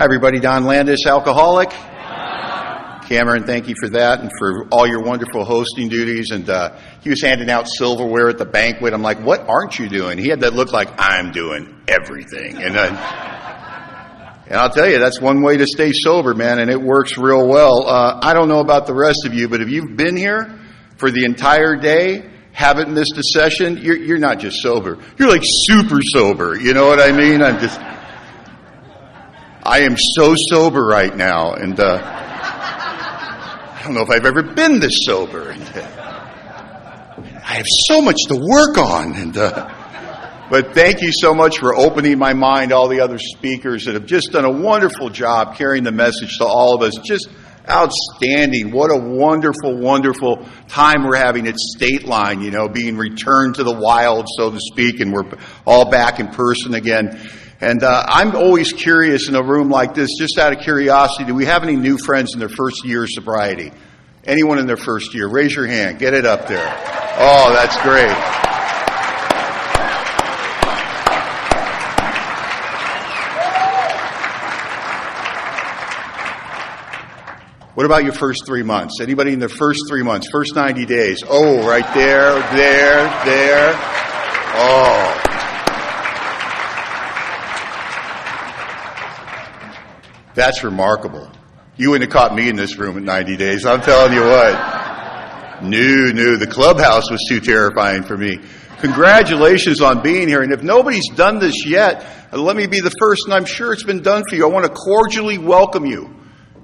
Hi, everybody. Don Landis, alcoholic. Cameron, thank you for that and for all your wonderful hosting duties. And he was handing out silverware at the banquet. I'm like, what aren't you doing? He had that look like, I'm doing everything. And I'll tell you, that's one way to stay sober, man, and it works real well. I don't know about the rest of you, but if you've been here for the entire day, haven't missed a session, you're not just sober. You're like super sober. You know what I mean? I am so sober right now, and I don't know if I've ever been this sober. I have so much to work on, but thank you so much for opening my mind, all the other speakers that have just done a wonderful job carrying the message to all of us. Just outstanding. What a wonderful, wonderful time we're having at State Line, being returned to the wild, so to speak, and we're all back in person again. And I'm always curious in a room like this, just out of curiosity, do we have any new friends in their first year of sobriety? Anyone in their first year? Raise your hand. Get it up there. Oh, that's great. What about your first 3 months? Anybody in their first 3 months, first 90 days? Oh, right there. Oh. That's remarkable. You wouldn't have caught me in this room in 90 days. I'm telling you what. No. The clubhouse was too terrifying for me. Congratulations on being here. And if nobody's done this yet, let me be the first, and I'm sure it's been done for you. I want to cordially welcome you,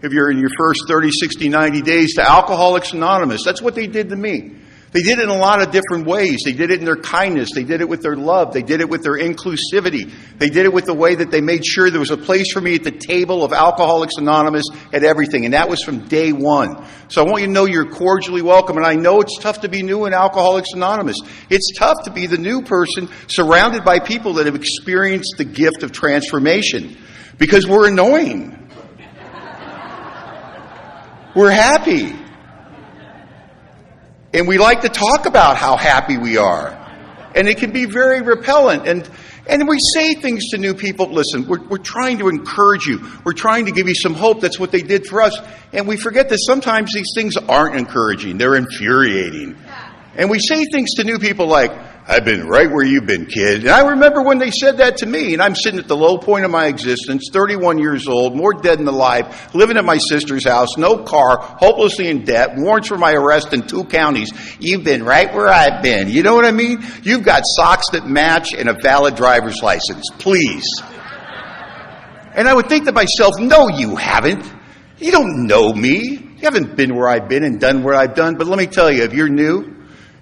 if you're in your first 30, 60, 90 days, to Alcoholics Anonymous. That's what they did to me. They did it in a lot of different ways. They did it in their kindness. They did it with their love. They did it with their inclusivity. They did it with the way that they made sure there was a place for me at the table of Alcoholics Anonymous at everything. And that was from day one. So I want you to know you're cordially welcome. And I know it's tough to be new in Alcoholics Anonymous. It's tough to be the new person surrounded by people that have experienced the gift of transformation. Because we're annoying. We're happy. And we like to talk about how happy we are. And it can be very repellent. And we say things to new people. Listen, we're trying to encourage you. We're trying to give you some hope. That's what they did for us. And we forget that sometimes these things aren't encouraging. They're infuriating. And we say things to new people like, I've been right where you've been, kid. And I remember when they said that to me, and I'm sitting at the low point of my existence, 31 years old, more dead than alive, living at my sister's house, no car, hopelessly in debt, warrants for my arrest in 2 counties. You've been right where I've been. You know what I mean? You've got socks that match and a valid driver's license. Please. And I would think to myself, no, you haven't. You don't know me. You haven't been where I've been and done what I've done. But let me tell you, if you're new,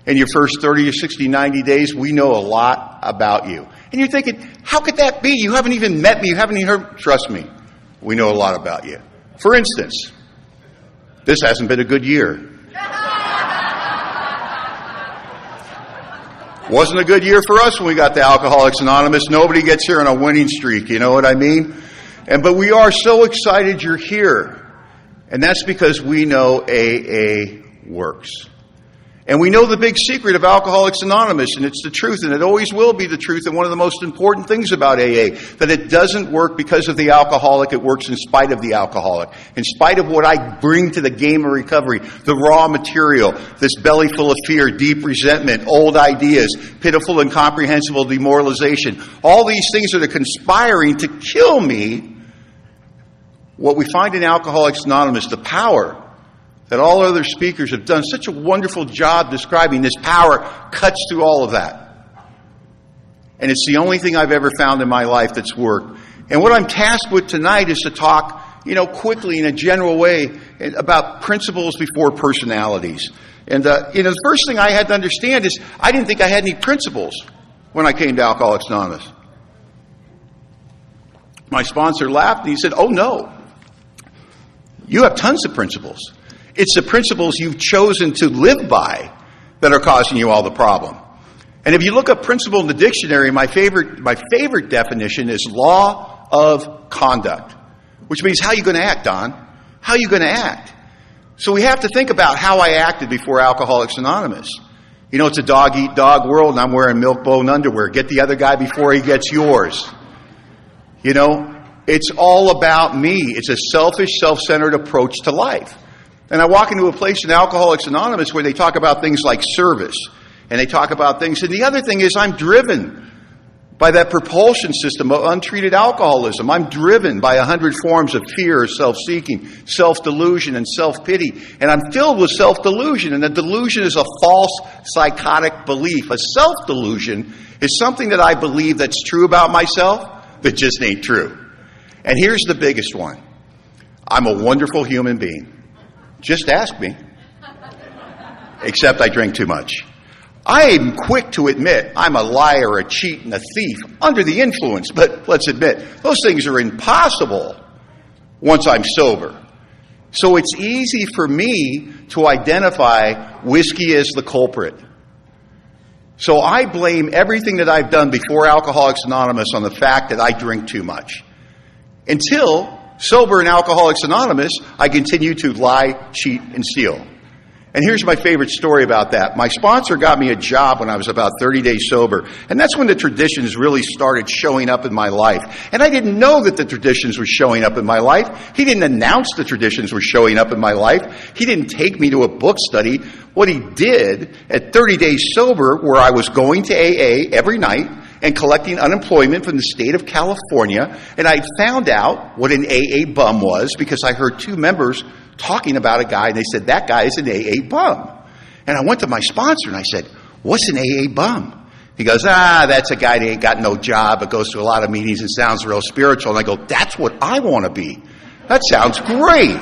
in your first 30 or 60, 90 days, we know a lot about you. And you're thinking, how could that be? You haven't even met me. You haven't even heard. Trust me, we know a lot about you. For instance, this hasn't been a good year. Wasn't a good year for us when we got to Alcoholics Anonymous. Nobody gets here on a winning streak. You know what I mean? But we are so excited you're here. And that's because we know AA works. And we know the big secret of Alcoholics Anonymous, and it's the truth, and it always will be the truth, and one of the most important things about AA, that it doesn't work because of the alcoholic, it works in spite of the alcoholic. In spite of what I bring to the game of recovery, the raw material, this belly full of fear, deep resentment, old ideas, pitiful and incomprehensible demoralization, all these things that are conspiring to kill me, what we find in Alcoholics Anonymous, the power that all other speakers have done such a wonderful job describing, this power cuts through all of that. And it's the only thing I've ever found in my life that's worked. And what I'm tasked with tonight is to talk, quickly in a general way about principles before personalities. And, the first thing I had to understand is I didn't think I had any principles when I came to Alcoholics Anonymous. My sponsor laughed and he said, oh no, you have tons of principles. It's the principles you've chosen to live by that are causing you all the problem. And if you look up principle in the dictionary, my favorite definition is law of conduct, which means how are you going to act, Don? How are you going to act? So we have to think about how I acted before Alcoholics Anonymous. It's a dog-eat-dog world, and I'm wearing milk-bone underwear. Get the other guy before he gets yours. It's all about me. It's a selfish, self-centered approach to life. And I walk into a place in Alcoholics Anonymous where they talk about things like service. And they talk about things. And the other thing is I'm driven by that propulsion system of untreated alcoholism. I'm driven by 100 forms of fear, self-seeking, self-delusion, and self-pity. And I'm filled with self-delusion. And a delusion is a false psychotic belief. A self-delusion is something that I believe that's true about myself that just ain't true. And here's the biggest one. I'm a wonderful human being. Just ask me. Except I drink too much. I am quick to admit I'm a liar, a cheat, and a thief under the influence, but let's admit, those things are impossible once I'm sober. So it's easy for me to identify whiskey as the culprit. So I blame everything that I've done before Alcoholics Anonymous on the fact that I drink too much. Until, sober in Alcoholics Anonymous, I continue to lie, cheat, and steal. And here's my favorite story about that. My sponsor got me a job when I was about 30 days sober. And that's when the traditions really started showing up in my life. And I didn't know that the traditions were showing up in my life. He didn't announce the traditions were showing up in my life. He didn't take me to a book study. What he did at 30 days sober, where I was going to AA every night and collecting unemployment from the state of California, and I found out what an AA bum was because I heard two members talking about a guy, and they said, that guy is an AA bum. And I went to my sponsor, and I said, what's an AA bum? He goes, that's a guy that ain't got no job, but goes to a lot of meetings and sounds real spiritual. And I go, that's what I want to be. That sounds great.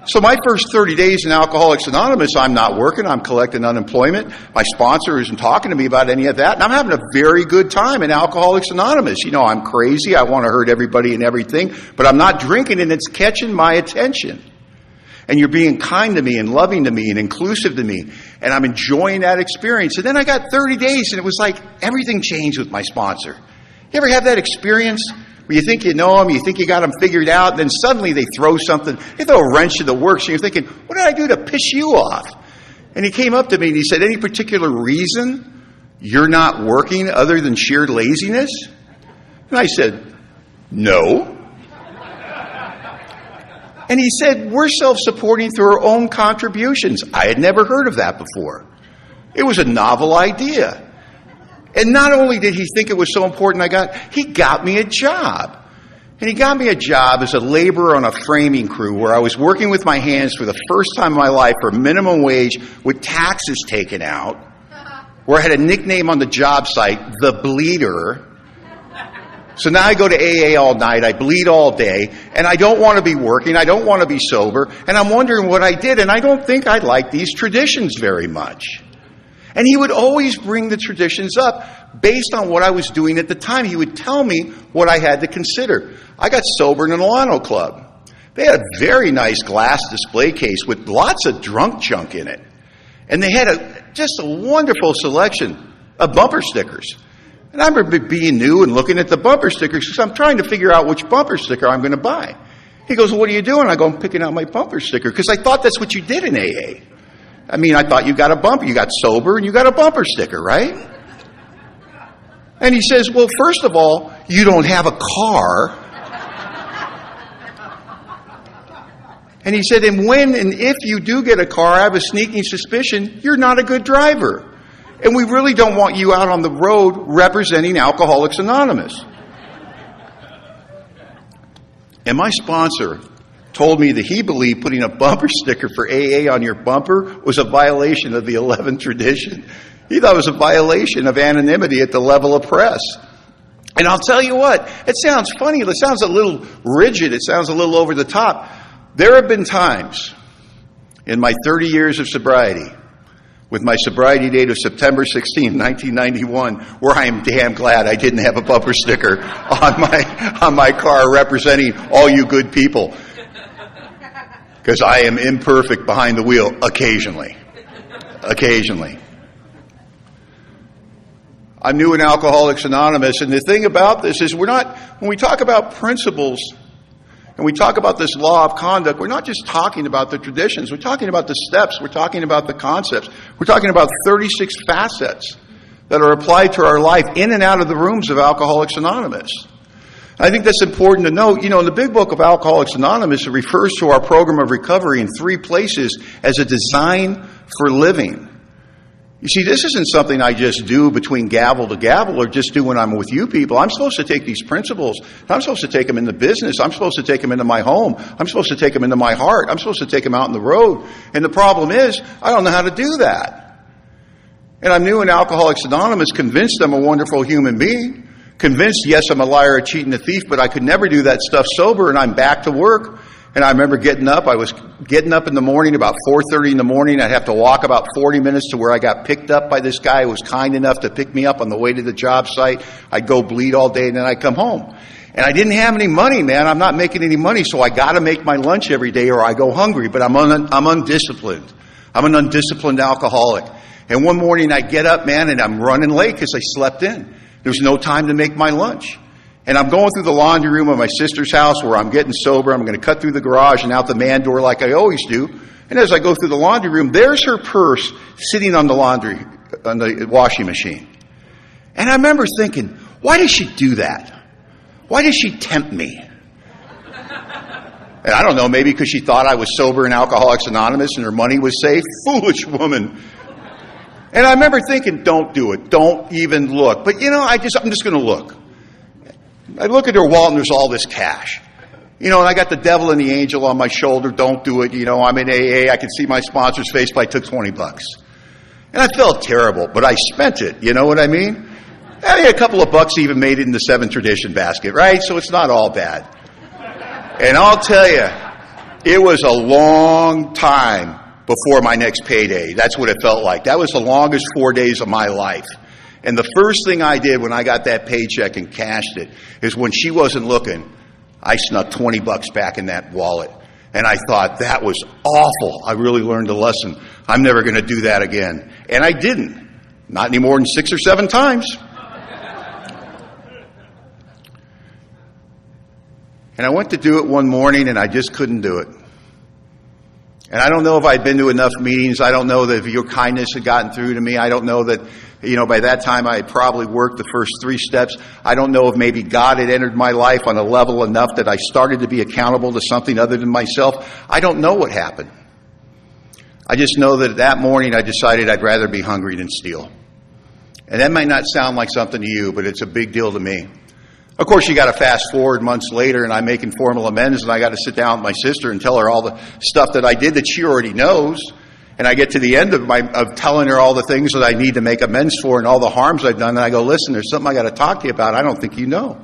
So my first 30 days in Alcoholics Anonymous, I'm not working, I'm collecting unemployment. My sponsor isn't talking to me about any of that, and I'm having a very good time in Alcoholics Anonymous. You know, I'm crazy, I want to hurt everybody and everything, but I'm not drinking and it's catching my attention. And you're being kind to me and loving to me and inclusive to me, and I'm enjoying that experience. And then I got 30 days and it was like everything changed with my sponsor. You ever have that experience? Where you think you know them, you think you got them figured out, and then suddenly they throw something, they throw a wrench in the works, and you're thinking, what did I do to piss you off? And he came up to me and he said, any particular reason you're not working other than sheer laziness? And I said, no. And he said, we're self-supporting through our own contributions. I had never heard of that before. It was a novel idea. And not only did he think it was so important he got me a job. And he got me a job as a laborer on a framing crew where I was working with my hands for the first time in my life for minimum wage with taxes taken out, where I had a nickname on the job site, the Bleeder. So now I go to AA all night, I bleed all day, and I don't want to be working, I don't want to be sober, and I'm wondering what I did, and I don't think I like these traditions very much. And he would always bring the traditions up based on what I was doing at the time. He would tell me what I had to consider. I got sober in an Alano Club. They had a very nice glass display case with lots of drunk junk in it. And they had just a wonderful selection of bumper stickers. And I remember being new and looking at the bumper stickers because I'm trying to figure out which bumper sticker I'm going to buy. He goes, well, what are you doing? I go, I'm picking out my bumper sticker because I thought that's what you did in AA. I mean, I thought you got a bumper. You got sober and you got a bumper sticker, right? And he says, well, first of all, you don't have a car. And he said, and when and if you do get a car, I have a sneaking suspicion you're not a good driver. And we really don't want you out on the road representing Alcoholics Anonymous. And my sponsor told me that he believed putting a bumper sticker for AA on your bumper was a violation of the 11th tradition. He thought it was a violation of anonymity at the level of press. And I'll tell you what, it sounds funny, it sounds a little rigid, it sounds a little over the top. There have been times in my 30 years of sobriety, with my sobriety date of September 16, 1991, where I am damn glad I didn't have a bumper sticker on my car representing all you good people. Because I am imperfect behind the wheel occasionally. Occasionally. I'm new in Alcoholics Anonymous, and the thing about this is when we talk about principles and we talk about this law of conduct, we're not just talking about the traditions, we're talking about the steps, we're talking about the concepts, we're talking about 36 facets that are applied to our life in and out of the rooms of Alcoholics Anonymous. I think that's important to note. In the big book of Alcoholics Anonymous, it refers to our program of recovery in 3 places as a design for living. You see, this isn't something I just do between gavel to gavel or just do when I'm with you people. I'm supposed to take these principles. I'm supposed to take them into business. I'm supposed to take them into my home. I'm supposed to take them into my heart. I'm supposed to take them out on the road. And the problem is, I don't know how to do that. And I'm new in Alcoholics Anonymous, convinced I'm a wonderful human being. Convinced, yes, I'm a liar, a cheat, and a thief, but I could never do that stuff sober, and I'm back to work. And I remember getting up. I was getting up in the morning, about 4:30 in the morning. I'd have to walk about 40 minutes to where I got picked up by this guy who was kind enough to pick me up on the way to the job site. I'd go bleed all day, and then I'd come home. And I didn't have any money, man. I'm not making any money, so I got to make my lunch every day or I go hungry. But I'm undisciplined. I'm an undisciplined alcoholic. And one morning I get up, man, and I'm running late because I slept in. There's no time to make my lunch. And I'm going through the laundry room of my sister's house where I'm getting sober. I'm going to cut through the garage and out the man door like I always do. And as I go through the laundry room, there's her purse sitting on the washing machine. And I remember thinking, why does she do that? Why does she tempt me? And I don't know, maybe because she thought I was sober in Alcoholics Anonymous and her money was safe. Foolish woman. And I remember thinking, don't do it. Don't even look. But I'm just going to look. I look at her wallet and there's all this cash. And I got the devil and the angel on my shoulder. Don't do it. I'm in AA. I can see my sponsor's face, but I took $20. And I felt terrible, but I spent it. You know what I mean? A couple of bucks even made it in the 7 Tradition basket, right? So it's not all bad. And I'll tell you, it was a long time before my next payday. That's what it felt like. That was the longest 4 days of my life. And the first thing I did when I got that paycheck and cashed it is when she wasn't looking, I snuck $20 back in that wallet. And I thought, that was awful. I really learned a lesson. I'm never going to do that again. And I didn't. Not any more than 6 or 7 times. And I went to do it one morning and I just couldn't do it. And I don't know if I'd been to enough meetings. I don't know that if your kindness had gotten through to me. I don't know that, by that time I had probably worked the first 3 steps. I don't know if maybe God had entered my life on a level enough that I started to be accountable to something other than myself. I don't know what happened. I just know that morning I decided I'd rather be hungry than steal. And that might not sound like something to you, but it's a big deal to me. Of course, you got to fast forward months later, and I'm making formal amends, and I got to sit down with my sister and tell her all the stuff that I did that she already knows. And I get to the end of telling her all the things that I need to make amends for and all the harms I've done, and I go, listen, there's something I got to talk to you about. I don't think you know.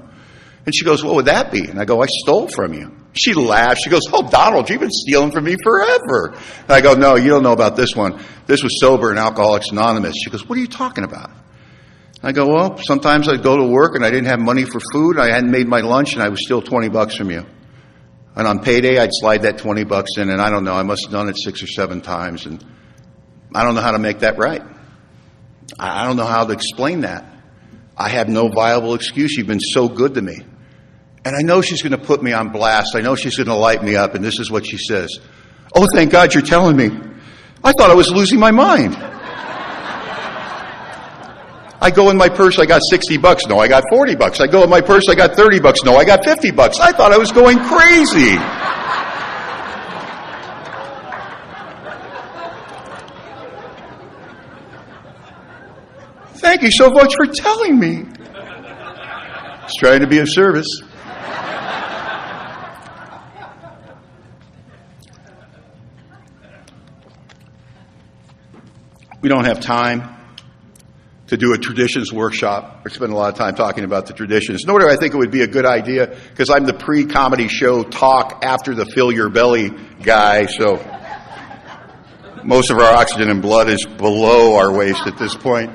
And she goes, what would that be? And I go, I stole from you. She laughs. She goes, oh, Donald, you've been stealing from me forever. And I go, no, you don't know about this one. This was sober in Alcoholics Anonymous. She goes, what are you talking about? I go, well, sometimes I'd go to work and I didn't have money for food. I hadn't made my lunch and I was still $20 from you. And on payday, I'd slide that $20 in, and I don't know, I must have done it 6 or 7 times, and I don't know how to make that right. I don't know how to explain that. I have no viable excuse. You've been so good to me. And I know she's going to put me on blast. I know she's going to light me up, and this is what she says. Oh, thank God you're telling me. I thought I was losing my mind. I go in my purse, I got $60. No, I got $40. I go in my purse, I got $30. No, I got $50. I thought I was going crazy. Thank you so much for telling me. Just trying to be of service. We don't have time to do a traditions workshop or spend a lot of time talking about the traditions. Nor do I think it would be a good idea, because I'm the pre-comedy show talk after the fill your belly guy, so most of our oxygen and blood is below our waist at this point.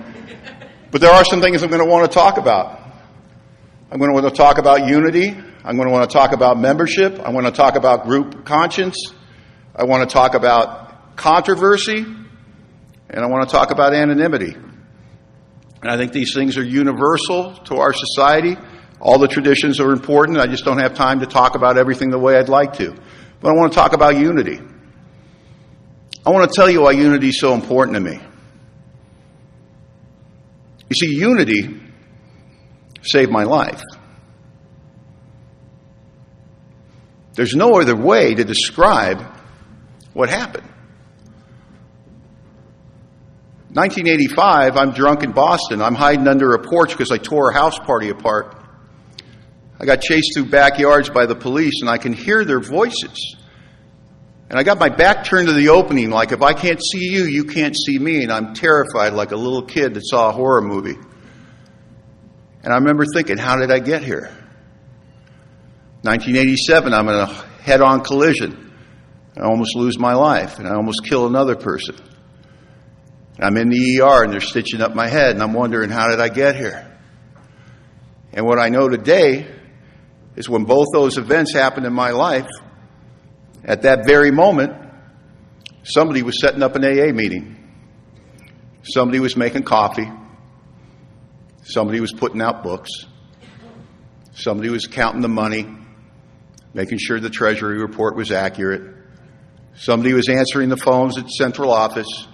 But there are some things I'm going to want to talk about. I'm going to want to talk about unity. I'm going to want to talk about membership. I want to talk about group conscience. I want to talk about controversy. And I want to talk about anonymity. And I think these things are universal to our society. All the traditions are important. I just don't have time to talk about everything the way I'd like to. But I want to talk about unity. I want to tell you why unity is so important to me. You see, unity saved my life. There's no other way to describe what happened. 1985, I'm drunk in Boston. I'm hiding under a porch because I tore a house party apart. I got chased through backyards by the police, and I can hear their voices. And I got my back turned to the opening, like, if I can't see you, you can't see me. And I'm terrified like a little kid that saw a horror movie. And I remember thinking, how did I get here? 1987, I'm in a head-on collision. I almost lose my life, and I almost kill another person. And I'm in the ER, and they're stitching up my head, and I'm wondering, how did I get here? And what I know today is when both those events happened in my life, at that very moment, somebody was setting up an AA meeting. Somebody was making coffee. Somebody was putting out books. Somebody was counting the money, making sure the Treasury report was accurate. Somebody was answering the phones at central office.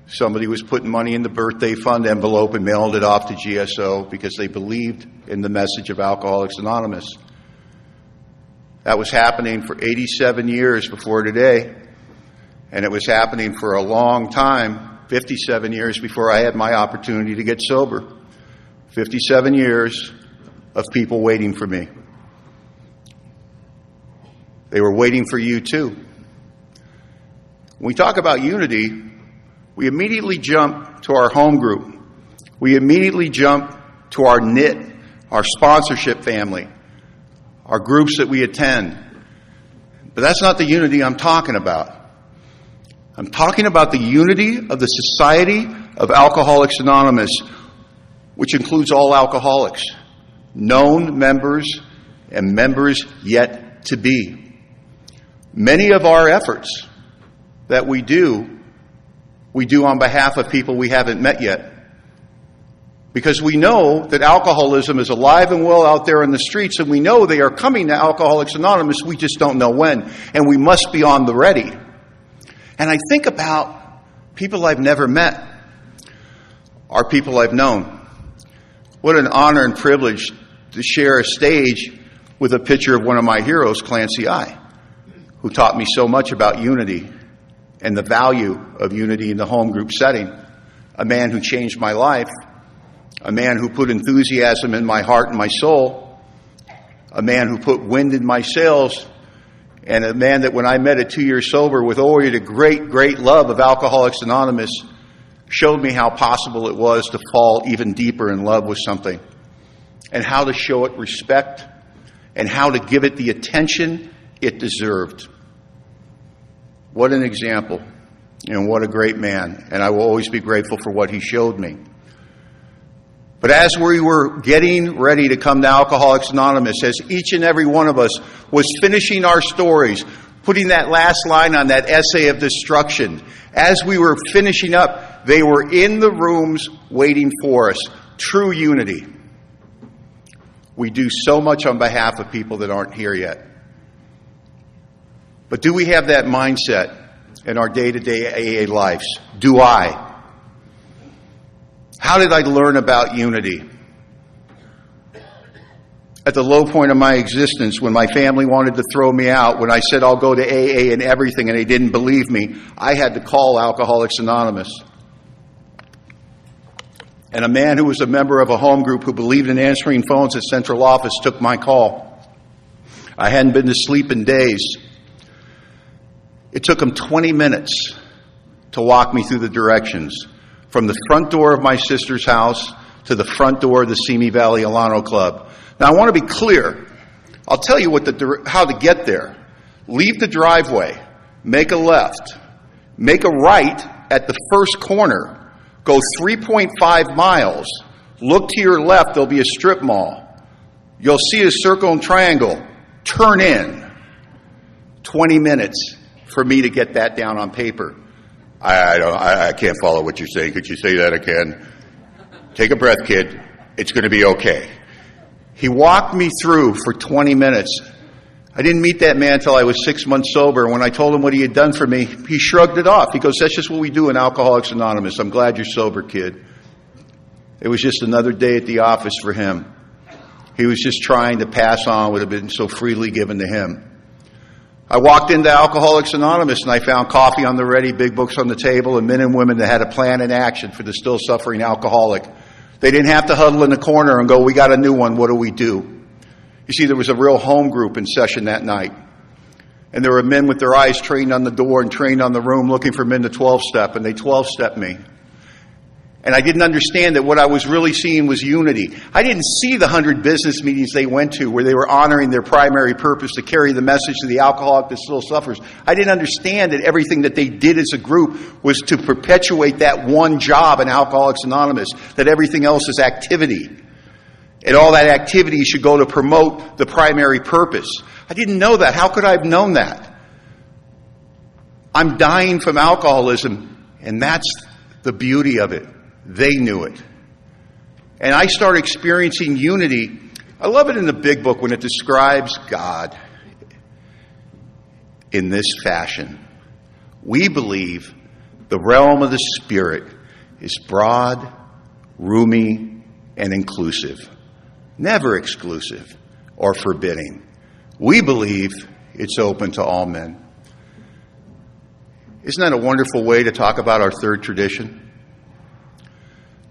Somebody was putting money in the birthday fund envelope and mailed it off to GSO because they believed in the message of Alcoholics Anonymous. That was happening for 87 years before today, and it was happening for a long time, 57 years before I had my opportunity to get sober. 57 years of people waiting for me. They were waiting for you too. When we talk about unity, we immediately jump to our home group. We immediately jump to our knit, our sponsorship family, our groups that we attend. But that's not the unity I'm talking about. I'm talking about the unity of the Society of Alcoholics Anonymous, which includes all alcoholics, known members and members yet to be. Many of our efforts that we do on behalf of people we haven't met yet. Because we know that alcoholism is alive and well out there in the streets, and we know they are coming to Alcoholics Anonymous. We just don't know when, and we must be on the ready. And I think about people I've never met, or people I've known. What an honor and privilege to share a stage with a picture of one of my heroes, Clancy I, who taught me so much about unity and the value of unity in the home group setting. A man who changed my life. A man who put enthusiasm in my heart and my soul. A man who put wind in my sails. And a man that when I met at 2 years sober with already the great, great love of Alcoholics Anonymous, showed me how possible it was to fall even deeper in love with something. And how to show it respect. And how to give it the attention it deserved. What an example. And what a great man. And I will always be grateful for what he showed me. But as we were getting ready to come to Alcoholics Anonymous, as each and every one of us was finishing our stories, putting that last line on that essay of destruction, as we were finishing up, they were in the rooms waiting for us. True unity. We do so much on behalf of people that aren't here yet. But do we have that mindset in our day-to-day AA lives? Do I? How did I learn about unity? At the low point of my existence, when my family wanted to throw me out, when I said I'll go to AA and everything and they didn't believe me, I had to call Alcoholics Anonymous. And a man who was a member of a home group who believed in answering phones at central office took my call. I hadn't been to sleep in days. It took him 20 minutes to walk me through the directions. From the front door of my sister's house to the front door of the Simi Valley Alano Club. Now, I want to be clear. I'll tell you how to get there. Leave the driveway. Make a left. Make a right at the first corner. Go 3.5 miles. Look to your left. There'll be a strip mall. You'll see a circle and triangle. Turn in. 20 minutes for me to get that down on paper. I can't follow what you're saying. Could you say that again? Take a breath, kid. It's going to be okay. He walked me through for 20 minutes. I didn't meet that man until I was 6 months sober. When I told him what he had done for me, he shrugged it off. He goes, that's just what we do in Alcoholics Anonymous. I'm glad you're sober, kid. It was just another day at the office for him. He was just trying to pass on what had been so freely given to him. I walked into Alcoholics Anonymous and I found coffee on the ready, big books on the table, and men and women that had a plan and action for the still suffering alcoholic. They didn't have to huddle in the corner and go, we got a new one, what do we do? You see, there was a real home group in session that night. And there were men with their eyes trained on the door and trained on the room looking for men to 12-step, and they 12-stepped me. And I didn't understand that what I was really seeing was unity. I didn't see the 100 business meetings they went to where they were honoring their primary purpose to carry the message to the alcoholic that still suffers. I didn't understand that everything that they did as a group was to perpetuate that one job in Alcoholics Anonymous, that everything else is activity. And all that activity should go to promote the primary purpose. I didn't know that. How could I have known that? I'm dying from alcoholism, and that's the beauty of it. They knew it. And I start experiencing unity. I love it in the big book when it describes God in this fashion. We believe the realm of the Spirit is broad, roomy, and inclusive. Never exclusive or forbidding. We believe it's open to all men. Isn't that a wonderful way to talk about our third tradition?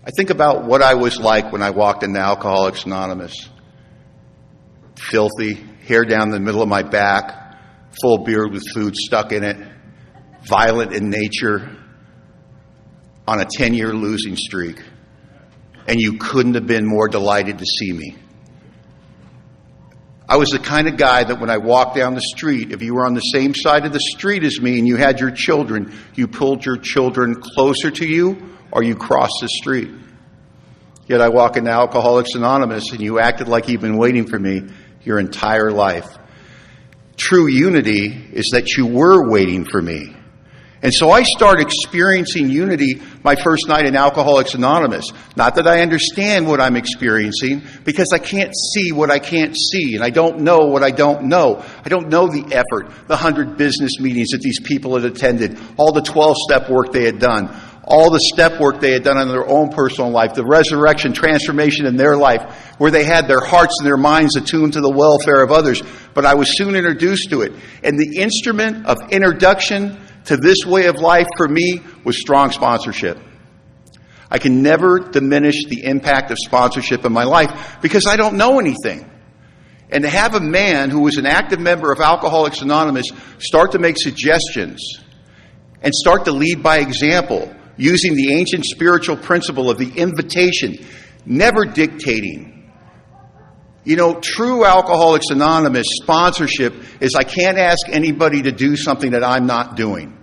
I think about what I was like when I walked into Alcoholics Anonymous. Filthy, hair down the middle of my back, full beard with food stuck in it, violent in nature, on a 10-year losing streak. And you couldn't have been more delighted to see me. I was the kind of guy that when I walked down the street, if you were on the same side of the street as me and you had your children, you pulled your children closer to you or you crossed the street. Yet I walk into Alcoholics Anonymous and you acted like you've been waiting for me your entire life. True unity is that you were waiting for me. And so I start experiencing unity my first night in Alcoholics Anonymous. Not that I understand what I'm experiencing, because I can't see what I can't see, and I don't know what I don't know. I don't know the effort, the 100 business meetings that these people had attended, all the 12-step work they had done, all the step work they had done in their own personal life, the resurrection, transformation in their life, where they had their hearts and their minds attuned to the welfare of others. But I was soon introduced to it. And the instrument of introduction to this way of life for me was strong sponsorship. I can never diminish the impact of sponsorship in my life because I don't know anything. And to have a man who was an active member of Alcoholics Anonymous start to make suggestions and start to lead by example, using the ancient spiritual principle of the invitation, never dictating. You know, true Alcoholics Anonymous sponsorship is I can't ask anybody to do something that I'm not doing.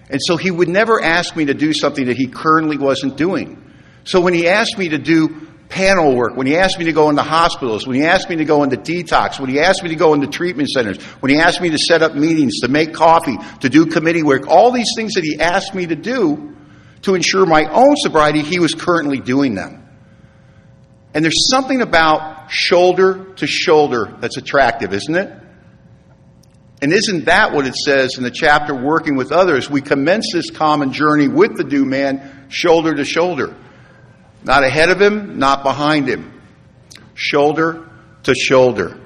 And so he would never ask me to do something that he currently wasn't doing. So when he asked me to do panel work, when he asked me to go into hospitals, when he asked me to go into detox, when he asked me to go into treatment centers, when he asked me to set up meetings, to make coffee, to do committee work, all these things that he asked me to do to ensure my own sobriety, he was currently doing them. And there's something about shoulder to shoulder that's attractive, isn't it? And isn't that what it says in the chapter Working with Others? We commence this common journey with the new man, shoulder to shoulder. Not ahead of him, not behind him. Shoulder to shoulder.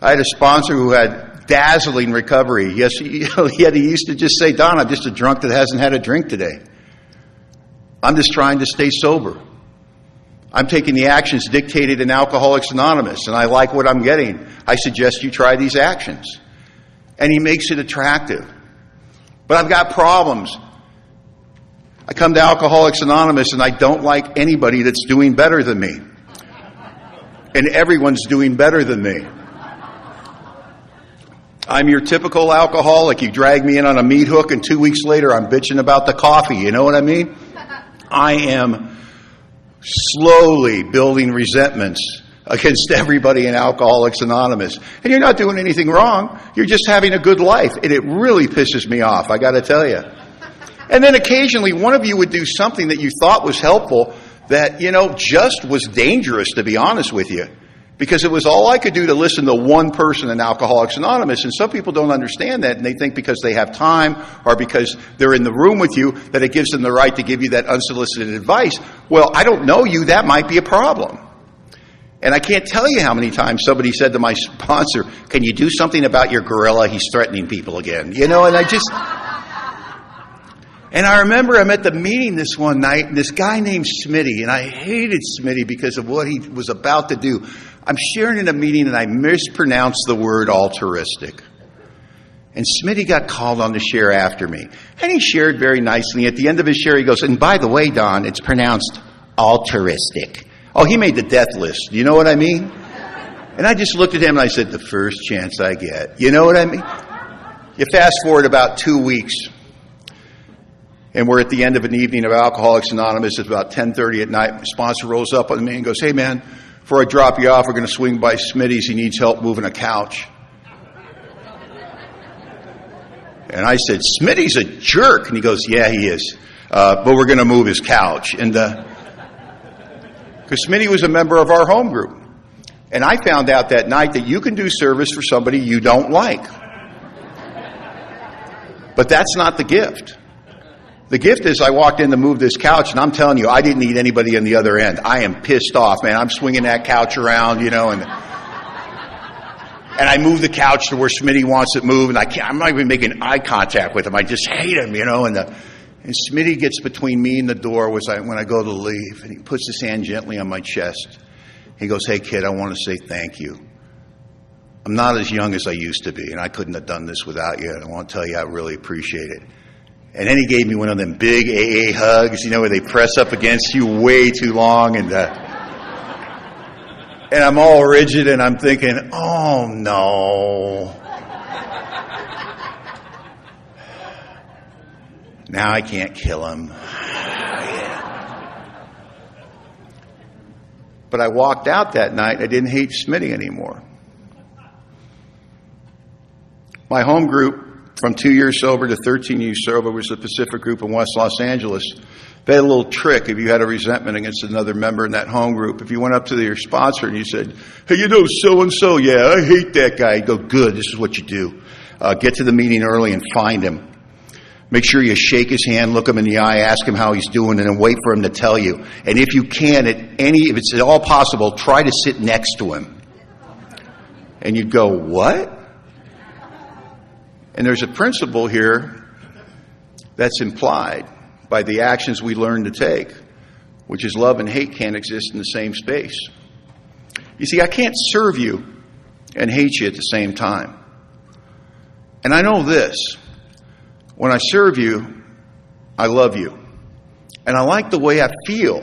I had a sponsor who had dazzling recovery. Yes, yet he used to just say, Don, I'm just a drunk that hasn't had a drink today. I'm just trying to stay sober. I'm taking the actions dictated in Alcoholics Anonymous, and I like what I'm getting. I suggest you try these actions. And he makes it attractive. But I've got problems. I come to Alcoholics Anonymous and I don't like anybody that's doing better than me. And everyone's doing better than me. I'm your typical alcoholic. You drag me in on a meat hook and 2 weeks later I'm bitching about the coffee. You know what I mean? I am slowly building resentments against everybody in Alcoholics Anonymous. And you're not doing anything wrong. You're just having a good life. And it really pisses me off, I got to tell you. And then occasionally one of you would do something that you thought was helpful that, just was dangerous, to be honest with you. Because it was all I could do to listen to one person in Alcoholics Anonymous. And some people don't understand that, and they think because they have time or because they're in the room with you that it gives them the right to give you that unsolicited advice. Well, I don't know you. That might be a problem. And I can't tell you how many times somebody said to my sponsor, can you do something about your gorilla? He's threatening people again. And I remember I'm at the meeting this one night, and this guy named Smitty, and I hated Smitty because of what he was about to do. I'm sharing in a meeting, and I mispronounced the word altruistic. And Smitty got called on to share after me. And he shared very nicely. At the end of his share, he goes, and by the way, Don, it's pronounced altruistic. Oh, he made the death list. You know what I mean? And I just looked at him and I said, the first chance I get. You know what I mean? You fast forward about 2 weeks, and we're at the end of an evening of Alcoholics Anonymous. It's about 10:30 at night. My sponsor rolls up on me and goes, hey, man, before I drop you off, we're going to swing by Smitty's. He needs help moving a couch. And I said, Smitty's a jerk. And he goes, yeah, he is. But we're going to move his couch. And because Smitty was a member of our home group. And I found out that night that you can do service for somebody you don't like. But that's not the gift. The gift is I walked in to move this couch, and I'm telling you, I didn't need anybody on the other end. I am pissed off, man. I'm swinging that couch around, and I move the couch to where Smitty wants it moved, and I'm not even making eye contact with him. I just hate him, and Smitty gets between me and the door when I go to leave, and he puts his hand gently on my chest. He goes, hey, kid, I want to say thank you. I'm not as young as I used to be, and I couldn't have done this without you, and I want to tell you I really appreciate it. And then he gave me one of them big AA hugs, where they press up against you way too long, and I'm all rigid, and I'm thinking, oh, no. Now I can't kill him. But I walked out that night, and I didn't hate Smitty anymore. My home group, from 2 years sober to 13 years sober, was the Pacific Group in West Los Angeles. They had a little trick. If you had a resentment against another member in that home group, if you went up to your sponsor and you said, hey, so-and-so, yeah, I hate that guy. He'd go, good, this is what you do. Get to the meeting early and find him. Make sure you shake his hand, look him in the eye, ask him how he's doing, and then wait for him to tell you. And if you can, if it's at all possible, try to sit next to him. And you'd go, what? And there's a principle here that's implied by the actions we learn to take, which is love and hate can't exist in the same space. You see, I can't serve you and hate you at the same time. And I know this. When I serve you, I love you. And I like the way I feel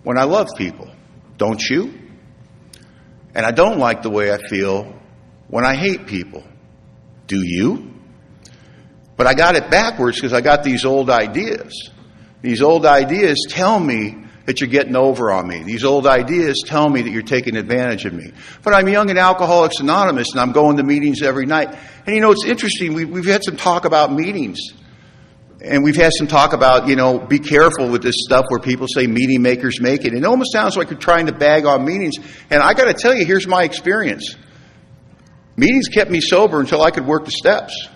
when I love people. Don't you? And I don't like the way I feel when I hate people. Do you? But I got it backwards because I got these old ideas. These old ideas tell me that you're getting over on me. These old ideas tell me that you're taking advantage of me. But I'm young in Alcoholics Anonymous, and I'm going to meetings every night. And it's interesting. We've had some talk about meetings. And we've had some talk about, be careful with this stuff where people say meeting makers make it. It almost sounds like you're trying to bag on meetings. And I got to tell you, here's my experience. Meetings kept me sober until I could work the steps.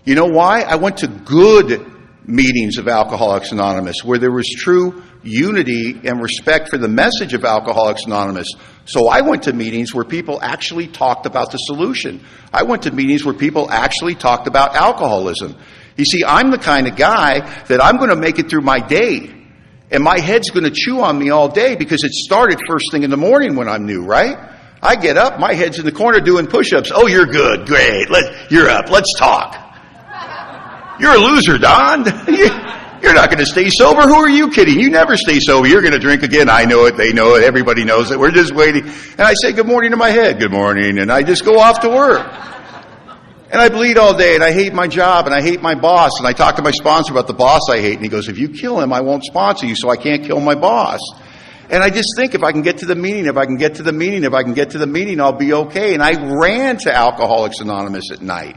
You know why? I went to good meetings of Alcoholics Anonymous where there was true unity and respect for the message of Alcoholics Anonymous. So I went to meetings where people actually talked about the solution. I went to meetings where people actually talked about alcoholism. You see, I'm the kind of guy that I'm going to make it through my day. And my head's going to chew on me all day because it started first thing in the morning when I'm new, right? I get up, my head's in the corner doing push-ups. Oh, you're good. Great. You're up. Let's talk. You're a loser, Don. You're not going to stay sober. Who are you kidding? You never stay sober. You're going to drink again. I know it. They know it. Everybody knows it. We're just waiting. And I say good morning to my head. Good morning. And I just go off to work. And I bleed all day, and I hate my job, and I hate my boss. And I talk to my sponsor about the boss I hate. And he goes, if you kill him, I won't sponsor you, so I can't kill my boss. And I just think if I can get to the meeting, I'll be okay. And I ran to Alcoholics Anonymous at night.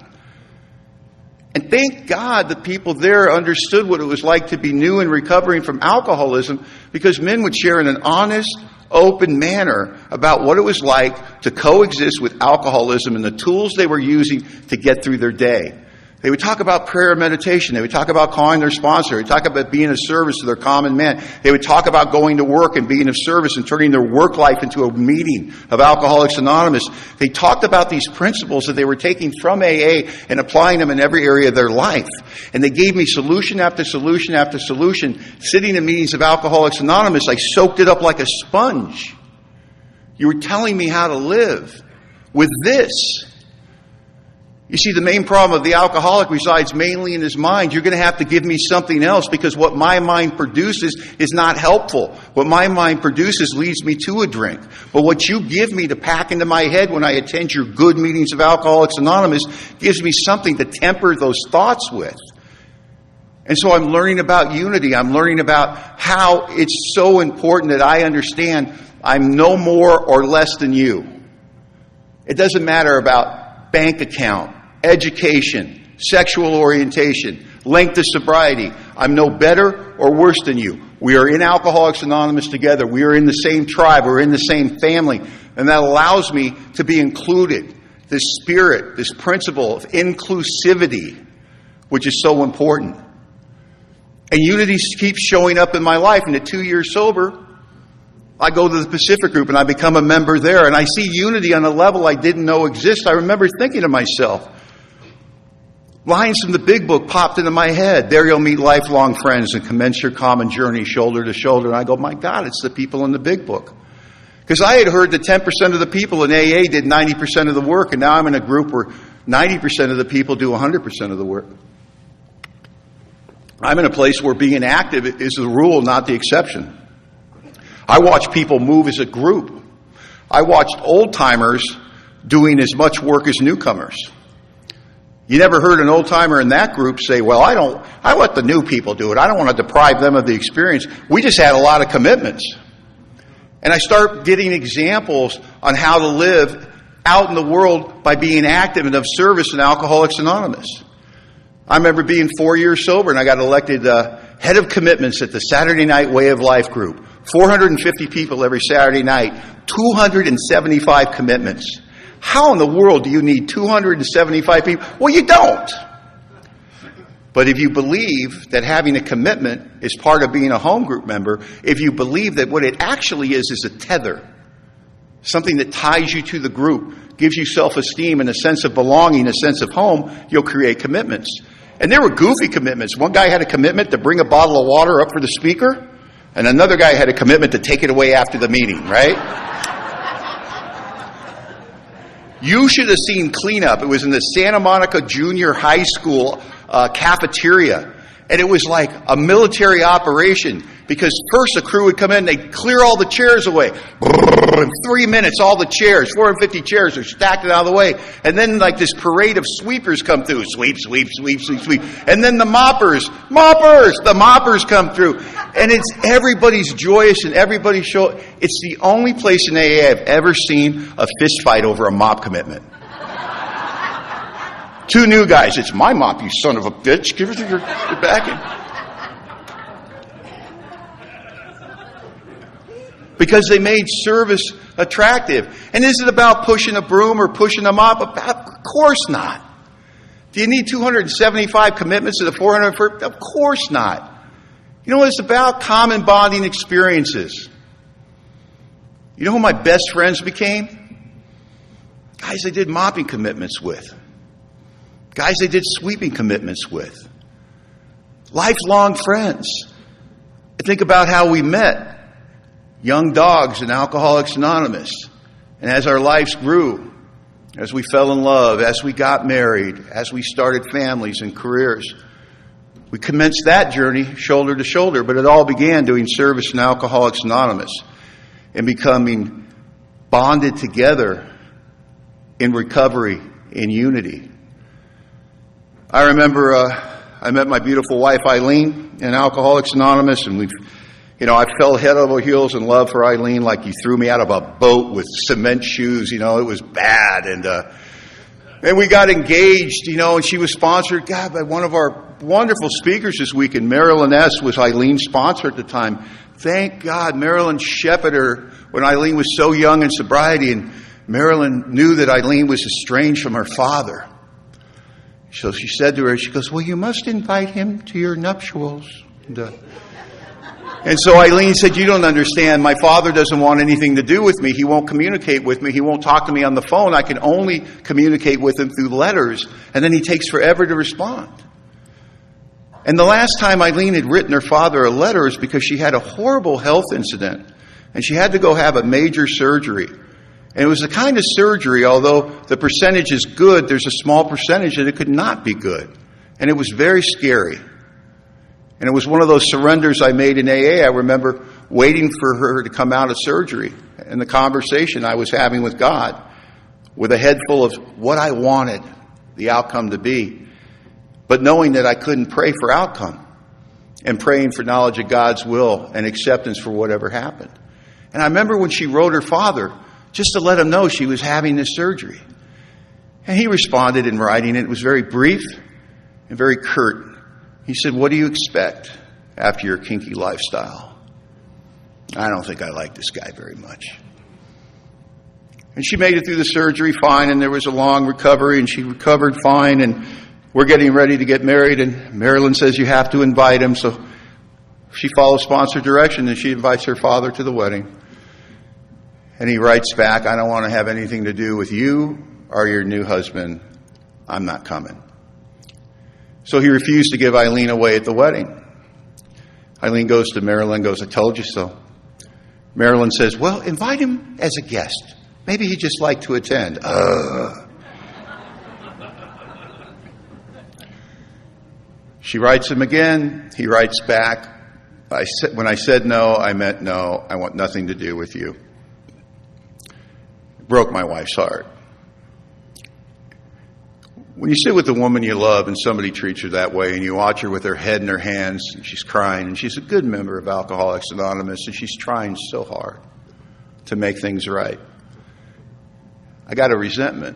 And thank God the people there understood what it was like to be new and recovering from alcoholism, because men would share in an honest, open manner about what it was like to coexist with alcoholism and the tools they were using to get through their day. They would talk about prayer and meditation. They would talk about calling their sponsor. They would talk about being of service to their common man. They would talk about going to work and being of service and turning their work life into a meeting of Alcoholics Anonymous. They talked about these principles that they were taking from AA and applying them in every area of their life. And they gave me solution after solution after solution. Sitting in meetings of Alcoholics Anonymous, I soaked it up like a sponge. You were telling me how to live with this. You see, the main problem of the alcoholic resides mainly in his mind. You're going to have to give me something else because what my mind produces is not helpful. What my mind produces leads me to a drink. But what you give me to pack into my head when I attend your good meetings of Alcoholics Anonymous gives me something to temper those thoughts with. And so I'm learning about unity. I'm learning about how it's so important that I understand I'm no more or less than you. It doesn't matter about bank account, education, sexual orientation, length of sobriety. I'm no better or worse than you. We are in Alcoholics Anonymous together. We are in the same tribe. We're in the same family. And that allows me to be included. This spirit, this principle of inclusivity, which is so important. And unity keeps showing up in my life. And at 2 years sober, I go to the Pacific Group and I become a member there. And I see unity on a level I didn't know exists. I remember thinking to myself, lines from the Big Book popped into my head. There you'll meet lifelong friends and commence your common journey shoulder to shoulder. And I go, my God, it's the people in the Big Book. Because I had heard that 10% of the people in AA did 90% of the work. And now I'm in a group where 90% of the people do 100% of the work. I'm in a place where being active is the rule, not the exception. I watch people move as a group. I watched old-timers doing as much work as newcomers. You never heard an old-timer in that group say, well, I let the new people do it. I don't want to deprive them of the experience. We just had a lot of commitments. And I start getting examples on how to live out in the world by being active and of service in Alcoholics Anonymous. I remember being 4 years sober and I got elected head of commitments at the Saturday Night Way of Life group. 450 people every Saturday night, 275 commitments. How in the world do you need 275 people? Well, you don't. But if you believe that having a commitment is part of being a home group member, if you believe that what it actually is a tether, something that ties you to the group, gives you self-esteem and a sense of belonging, a sense of home, you'll create commitments. And there were goofy commitments. One guy had a commitment to bring a bottle of water up for the speaker, and another guy had a commitment to take it away after the meeting, right? You should have seen cleanup. It was in the Santa Monica Junior High School cafeteria. And it was like a military operation because first the crew would come in, they'd clear all the chairs away. In 3 minutes, all the chairs, 450 chairs are stacked out of the way. And then like this parade of sweepers come through. Sweep, sweep, sweep, sweep, sweep. And then the moppers come through. And it's everybody's joyous and everybody's show. It's the only place in AA I've ever seen a fist fight over a mop commitment. Two new guys. It's my mop, you son of a bitch. Give it to your backing. Because they made service attractive. And is it about pushing a broom or pushing a mop? Of course not. Do you need 275 commitments to the 400? Of course not. You know what it's about? Common bonding experiences. You know who my best friends became? Guys I did mopping commitments with. Guys I did sweeping commitments with. Lifelong friends. I think about how we met. Young dogs in Alcoholics Anonymous. And as our lives grew, as we fell in love, as we got married, as we started families and careers, we commenced that journey shoulder to shoulder, but it all began doing service in Alcoholics Anonymous and becoming bonded together in recovery, in unity. I remember I met my beautiful wife Eileen in Alcoholics Anonymous, and I fell head over heels in love for Eileen, like you threw me out of a boat with cement shoes. It was bad, and we got engaged. And she was sponsored, by one of our wonderful speakers this weekend. Marilyn S. was Eileen's sponsor at the time. Thank God, Marilyn shepherded her when Eileen was so young in sobriety, and Marilyn knew that Eileen was estranged from her father. So she said to her, she goes, well, you must invite him to your nuptials. And so Eileen said, you don't understand. My father doesn't want anything to do with me. He won't communicate with me. He won't talk to me on the phone. I can only communicate with him through letters. And then he takes forever to respond. And the last time Eileen had written her father a letter is because she had a horrible health incident. And she had to go have a major surgery. And it was the kind of surgery, although the percentage is good, there's a small percentage that it could not be good. And it was very scary. And it was one of those surrenders I made in AA. I remember waiting for her to come out of surgery and the conversation I was having with God with a head full of what I wanted the outcome to be, but knowing that I couldn't pray for outcome and praying for knowledge of God's will and acceptance for whatever happened. And I remember when she wrote her father just to let him know she was having this surgery. And he responded in writing. It was very brief and very curt. He said, what do you expect after your kinky lifestyle? I don't think I like this guy very much. And she made it through the surgery fine, and there was a long recovery, and she recovered fine, and we're getting ready to get married, and Marilyn says you have to invite him. So she follows sponsor direction, and she invites her father to the wedding. And he writes back, I don't want to have anything to do with you or your new husband. I'm not coming. So he refused to give Eileen away at the wedding. Eileen goes to Marilyn, goes, I told you so. Marilyn says, well, invite him as a guest. Maybe he'd just like to attend. She writes him again. He writes back, when I said no, I meant no. I want nothing to do with you. It broke my wife's heart. When you sit with a woman you love and somebody treats her that way and you watch her with her head in her hands and she's crying and she's a good member of Alcoholics Anonymous and she's trying so hard to make things right, I got a resentment.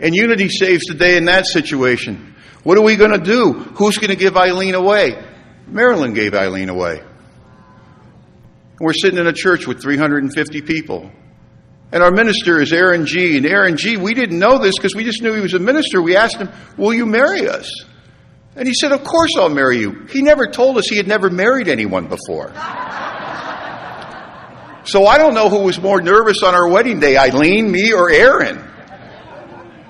And Unity saves the day in that situation. What are we going to do? Who's going to give Eileen away? Marilyn gave Eileen away. And we're sitting in a church with 350 people. And our minister is Aaron G. And Aaron G., we didn't know this because we just knew he was a minister. We asked him, will you marry us? And he said, of course I'll marry you. He never told us he had never married anyone before. So I don't know who was more nervous on our wedding day, Eileen, me, or Aaron.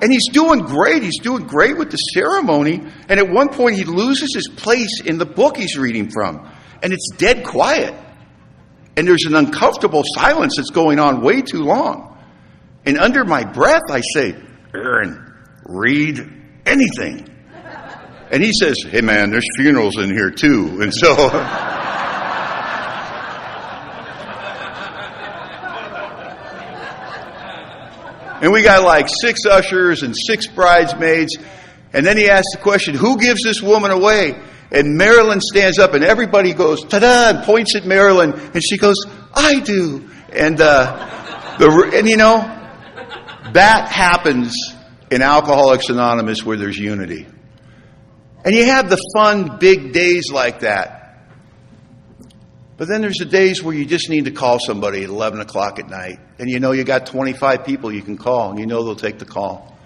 And he's doing great. He's doing great with the ceremony. And at one point he loses his place in the book he's reading from. And it's dead quiet. And there's an uncomfortable silence that's going on way too long. And under my breath, I say, Aaron, read anything. And he says, hey, man, there's funerals in here, too. And so... and we got like 6 ushers and 6 bridesmaids. And then he asks the question, who gives this woman away? And Marilyn stands up and everybody goes, ta-da, and points at Marilyn. And she goes, I do. And you know, that happens in Alcoholics Anonymous where there's unity. And you have the fun, big days like that. But then there's the days where you just need to call somebody at 11 o'clock at night. And you know you got 25 people you can call. And you know they'll take the call.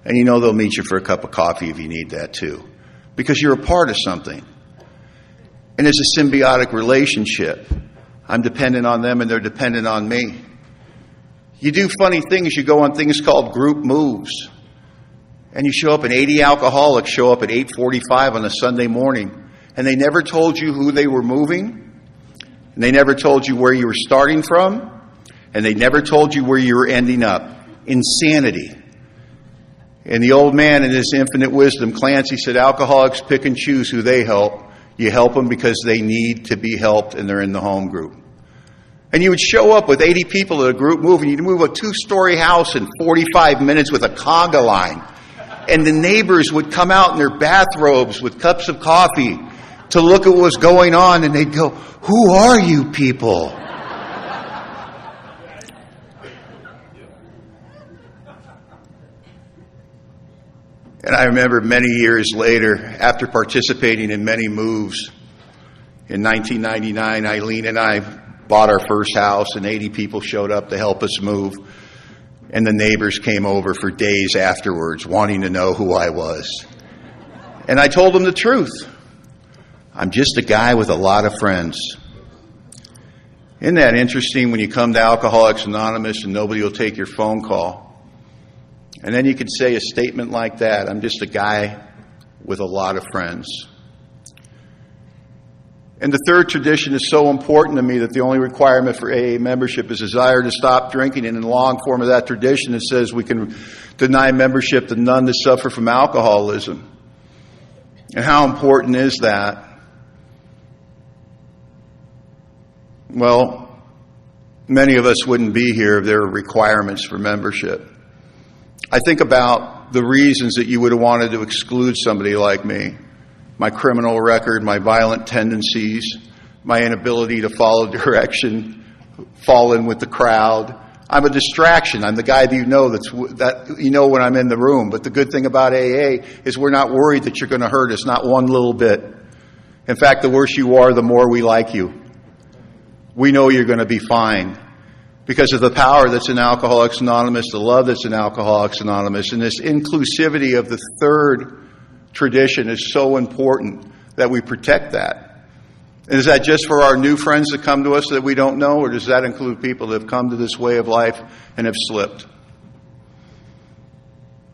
And you know they'll meet you for a cup of coffee if you need that too. Because you're a part of something. And it's a symbiotic relationship. I'm dependent on them and they're dependent on me. You do funny things. You go on things called group moves. And you show up and 80 alcoholics show up at 8:45 on a Sunday morning. And they never told you who they were moving. And they never told you where you were starting from. And they never told you where you were ending up. Insanity. And the old man in his infinite wisdom, Clancy, said, alcoholics pick and choose who they help. You help them because they need to be helped and they're in the home group. And you would show up with 80 people at a group move, and you'd move a 2-story house in 45 minutes with a conga line. And the neighbors would come out in their bathrobes with cups of coffee to look at what was going on, and they'd go, who are you people? And I remember many years later, after participating in many moves, in 1999, Eileen and I bought our first house, and 80 people showed up to help us move. And the neighbors came over for days afterwards wanting to know who I was. And I told them the truth. I'm just a guy with a lot of friends. Isn't that interesting when you come to Alcoholics Anonymous and nobody will take your phone call? And then you could say a statement like that, I'm just a guy with a lot of friends. And the third tradition is so important to me that the only requirement for AA membership is desire to stop drinking. And in the long form of that tradition, it says we can deny membership to none that suffer from alcoholism. And how important is that? Well, many of us wouldn't be here if there were requirements for membership. I think about the reasons that you would have wanted to exclude somebody like me. My criminal record, my violent tendencies, my inability to follow direction, fall in with the crowd. I'm a distraction. I'm the guy that you know when I'm in the room. But the good thing about AA is we're not worried that you're going to hurt us, not one little bit. In fact, the worse you are, the more we like you. We know you're going to be fine because of the power that's in Alcoholics Anonymous, the love that's in Alcoholics Anonymous, and this inclusivity of the third tradition is so important that we protect that. And is that just for our new friends that come to us that we don't know, or does that include people that have come to this way of life and have slipped?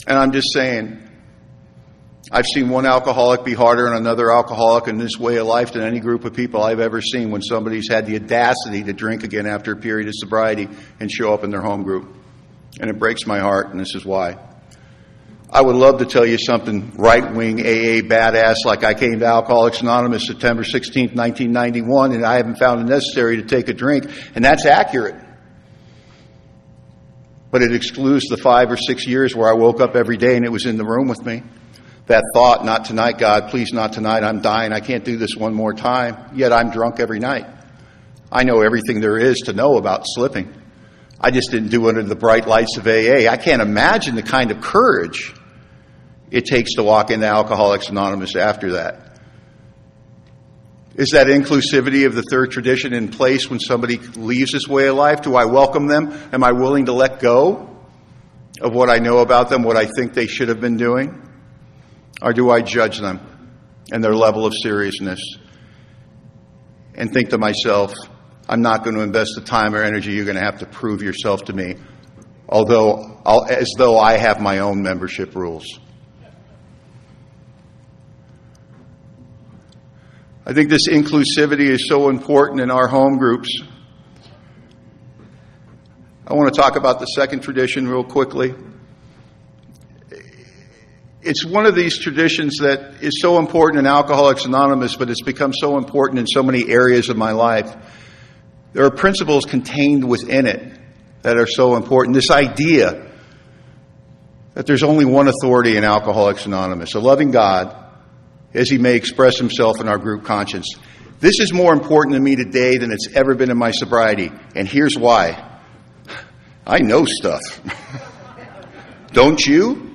And I'm just saying, I've seen one alcoholic be harder on another alcoholic in this way of life than any group of people I've ever seen when somebody's had the audacity to drink again after a period of sobriety and show up in their home group. And it breaks my heart, and this is why. I would love to tell you something right-wing AA badass like I came to Alcoholics Anonymous September 16th, 1991, and I haven't found it necessary to take a drink, and that's accurate. But it excludes the 5 or 6 years where I woke up every day and it was in the room with me. That thought, not tonight, God, please not tonight, I'm dying, I can't do this one more time, yet I'm drunk every night. I know everything there is to know about slipping. I just didn't do it under the bright lights of AA. I can't imagine the kind of courage it takes to walk into Alcoholics Anonymous after that. Is that inclusivity of the third tradition in place when somebody leaves this way of life? Do I welcome them? Am I willing to let go of what I know about them, what I think they should have been doing? Or do I judge them and their level of seriousness and think to myself, I'm not going to invest the time or energy you're going to have to prove yourself to me, as though I have my own membership rules. I think this inclusivity is so important in our home groups. I want to talk about the second tradition real quickly. It's one of these traditions that is so important in Alcoholics Anonymous, but it's become so important in so many areas of my life. There are principles contained within it that are so important. This idea that there's only one authority in Alcoholics Anonymous, a loving God, as he may express himself in our group conscience. This is more important to me today than it's ever been in my sobriety. And here's why. I know stuff. Don't you?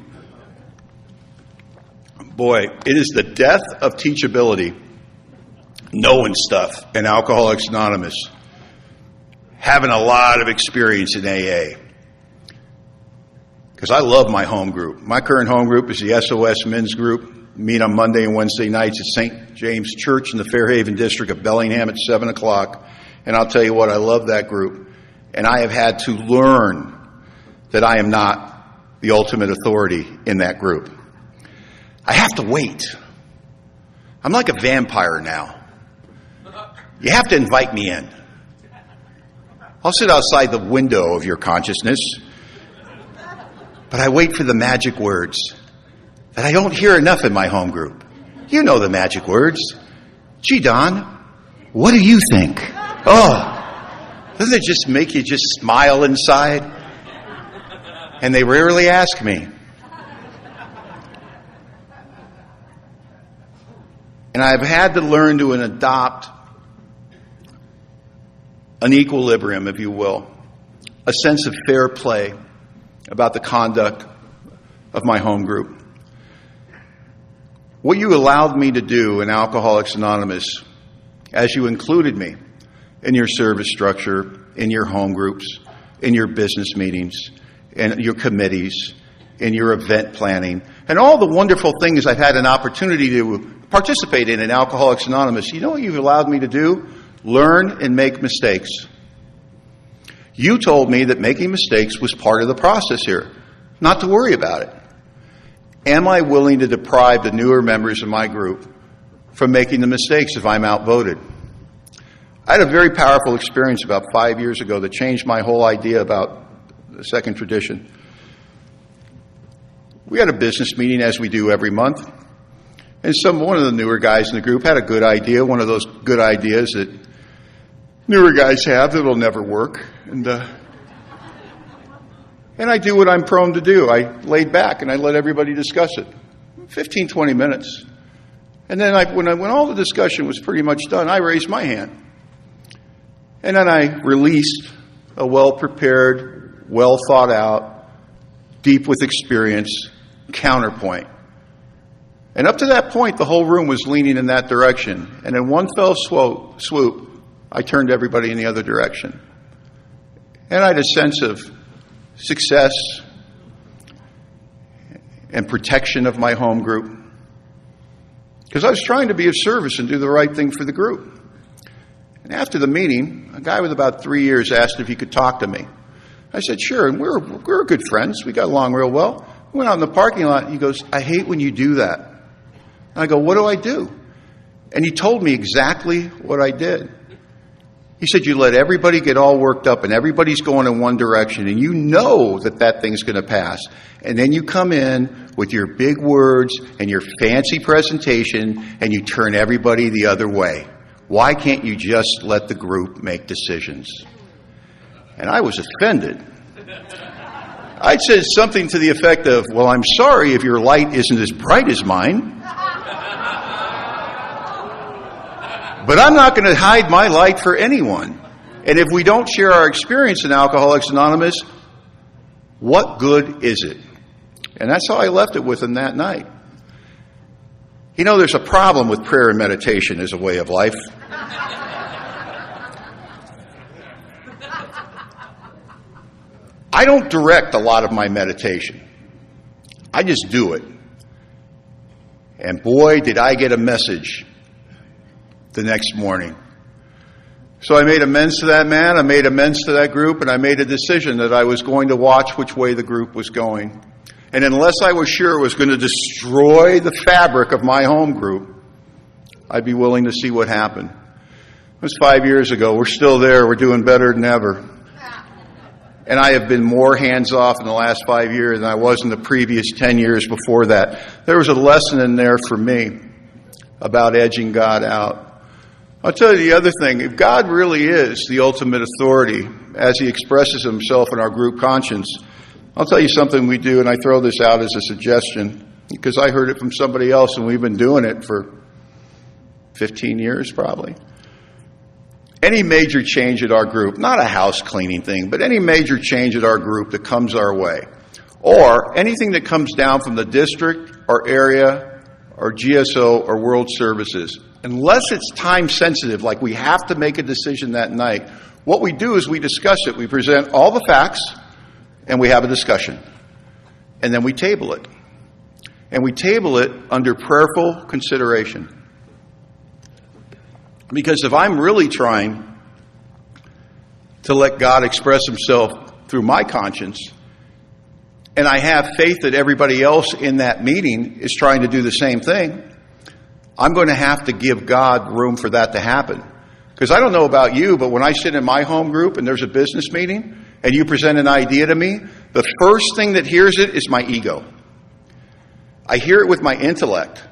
Boy, it is the death of teachability, knowing stuff in Alcoholics Anonymous, having a lot of experience in AA. Because I love my home group. My current home group is the SOS Men's Group. Meet on Monday and Wednesday nights at St. James Church in the Fairhaven district of Bellingham at 7 o'clock. And I'll tell you what, I love that group. And I have had to learn that I am not the ultimate authority in that group. I have to wait. I'm like a vampire now. You have to invite me in. I'll sit outside the window of your consciousness, but I wait for the magic words that I don't hear enough in my home group. You know the magic words. Gee, Don, what do you think? Oh, doesn't it just make you just smile inside? And they rarely ask me. And I've had to learn to adopt an equilibrium, if you will, a sense of fair play about the conduct of my home group. What you allowed me to do in Alcoholics Anonymous, as you included me in your service structure, in your home groups, in your business meetings, in your committees, in your event planning, and all the wonderful things I've had an opportunity to participate in Alcoholics Anonymous. You know what you've allowed me to do? Learn and make mistakes. You told me that making mistakes was part of the process here, not to worry about it. Am I willing to deprive the newer members of my group from making the mistakes if I'm outvoted? I had a very powerful experience about 5 years ago that changed my whole idea about the second tradition. We had a business meeting, as we do every month, and one of the newer guys in the group had a good idea, one of those good ideas that newer guys have that'll never work. And I do what I'm prone to do. I laid back and I let everybody discuss it. 15, 20 minutes. And then when all the discussion was pretty much done, I raised my hand. And then I released a well-prepared, well-thought-out, deep with experience counterpoint. And up to that point, the whole room was leaning in that direction. And in one fell swoop, I turned everybody in the other direction. And I had a sense of success and protection of my home group, because I was trying to be of service and do the right thing for the group. And after the meeting, a guy with about 3 years asked if he could talk to me. I said, sure, and we're good friends. We got along real well. We went out in the parking lot, and he goes, I hate when you do that. And I go, what do I do? And he told me exactly what I did. He said, you let everybody get all worked up and everybody's going in one direction and you know that thing's going to pass. And then you come in with your big words and your fancy presentation and you turn everybody the other way. Why can't you just let the group make decisions? And I was offended. I said something to the effect of, well, I'm sorry if your light isn't as bright as mine. But I'm not going to hide my light for anyone. And if we don't share our experience in Alcoholics Anonymous, what good is it? And that's how I left it with him that night. You know, there's a problem with prayer and meditation as a way of life. I don't direct a lot of my meditation. I just do it. And boy, did I get a message the next morning. So I made amends to that man, I made amends to that group, and I made a decision that I was going to watch which way the group was going. And unless I was sure it was going to destroy the fabric of my home group, I'd be willing to see what happened. It was 5 years ago. We're still there. We're doing better than ever. And I have been more hands-off in the last 5 years than I was in the previous 10 years before that. There was a lesson in there for me about edging God out. I'll tell you the other thing. If God really is the ultimate authority, as he expresses himself in our group conscience, I'll tell you something we do, and I throw this out as a suggestion, because I heard it from somebody else, and we've been doing it for 15 years probably. Any major change at our group, not a house cleaning thing, but any major change at our group that comes our way, or anything that comes down from the district or area or GSO or World Services, unless it's time sensitive, like we have to make a decision that night, what we do is we discuss it. We present all the facts and we have a discussion. And then we table it. And we table it under prayerful consideration. Because if I'm really trying to let God express himself through my conscience, and I have faith that everybody else in that meeting is trying to do the same thing, I'm going to have to give God room for that to happen. Because I don't know about you, but when I sit in my home group and there's a business meeting and you present an idea to me, the first thing that hears it is my ego. I hear it with my intellect.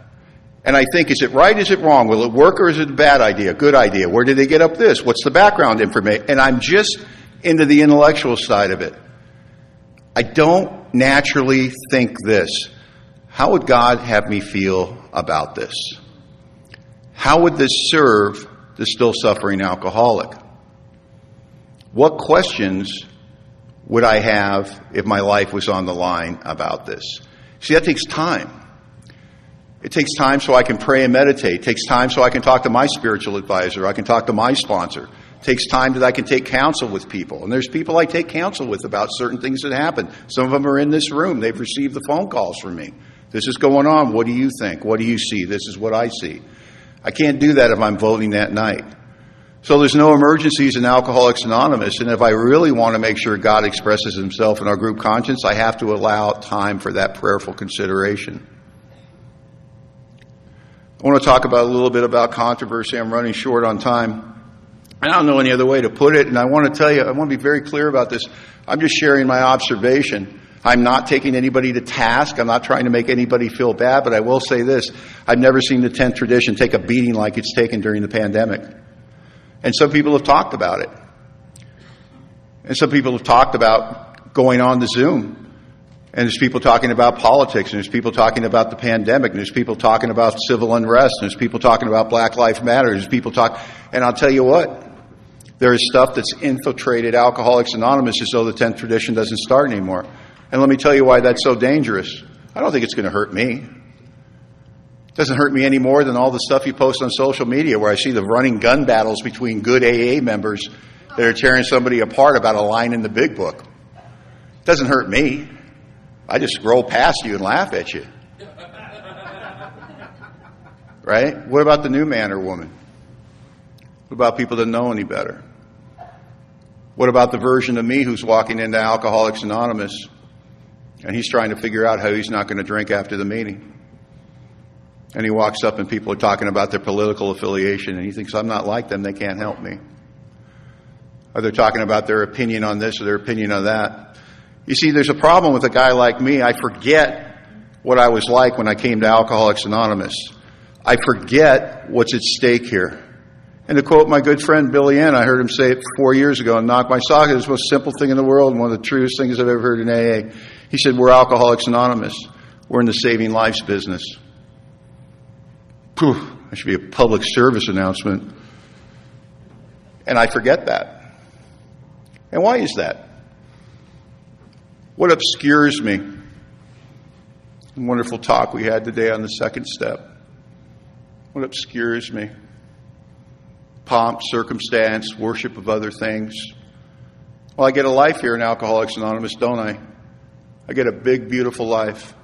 And I think, is it right? Is it wrong? Will it work or is it a bad idea? Good idea. Where did they get up this? What's the background information? And I'm just into the intellectual side of it. I don't naturally think this. How would God have me feel about this? How would this serve the still suffering alcoholic? What questions would I have if my life was on the line about this? See, that takes time. It takes time so I can pray and meditate. It takes time so I can talk to my spiritual advisor. I can talk to my sponsor. It It takes time that I can take counsel with people. And there's people I take counsel with about certain things that happen. Some of them are in this room. They've received the phone calls from me. This is going on. What do you think? What do you see? This is what I see. I can't do that if I'm voting that night. So there's no emergencies in Alcoholics Anonymous. And if I really want to make sure God expresses himself in our group conscience, I have to allow time for that prayerful consideration. I want to talk about a little bit about controversy. I'm running short on time. I don't know any other way to put it, and I want to tell you, I want to be very clear about this. I'm just sharing my observation. I'm not taking anybody to task. I'm not trying to make anybody feel bad, but I will say this. I've never seen the 10th tradition take a beating like it's taken during the pandemic. And some people have talked about it. And some people have talked about going on to Zoom. And there's people talking about politics, and there's people talking about the pandemic, and there's people talking about civil unrest, and there's people talking about Black Lives Matter, there's people and I'll tell you what, there is stuff that's infiltrated Alcoholics Anonymous as though the 10th tradition doesn't start anymore. And let me tell you why that's so dangerous. I don't think it's going to hurt me. It doesn't hurt me any more than all the stuff you post on social media where I see the running gun battles between good AA members that are tearing somebody apart about a line in the big book. It doesn't hurt me. I just scroll past you and laugh at you. Right? What about the new man or woman? What about people that know any better? What about the version of me who's walking into Alcoholics Anonymous and he's trying to figure out how he's not going to drink after the meeting? And he walks up and people are talking about their political affiliation and he thinks, I'm not like them, they can't help me. Or they're talking about their opinion on this or their opinion on that. You see, there's a problem with a guy like me. I forget what I was like when I came to Alcoholics Anonymous. I forget what's at stake here. And to quote my good friend Billy N., I heard him say it 4 years ago and knock my socket. It's the most simple thing in the world and one of the truest things I've ever heard in AA. He said, we're Alcoholics Anonymous. We're in the saving lives business. Phew, that should be a public service announcement. And I forget that. And why is that? What obscures me? The wonderful talk we had today on the second step. What obscures me? Pomp, circumstance, worship of other things. Well, I get a life here in Alcoholics Anonymous, don't I? I get a big, beautiful life.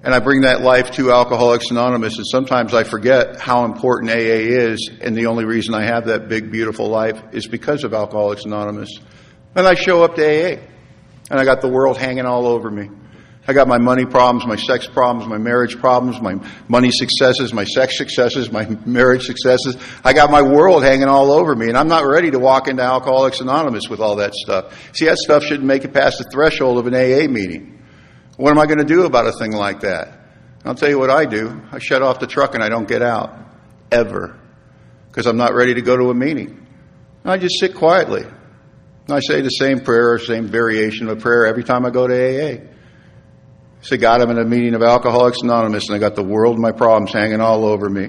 And I bring that life to Alcoholics Anonymous, and sometimes I forget how important AA is, and the only reason I have that big, beautiful life is because of Alcoholics Anonymous. And I show up to AA, and I got the world hanging all over me. I got my money problems, my sex problems, my marriage problems, my money successes, my sex successes, my marriage successes. I got my world hanging all over me, and I'm not ready to walk into Alcoholics Anonymous with all that stuff. See, that stuff shouldn't make it past the threshold of an AA meeting. What am I going to do about a thing like that? I'll tell you what I do. I shut off the truck and I don't get out. Ever. Because I'm not ready to go to a meeting. I just sit quietly. And I say the same prayer or same variation of a prayer every time I go to AA. I say, God, I'm in a meeting of Alcoholics Anonymous and I got the world and my problems hanging all over me.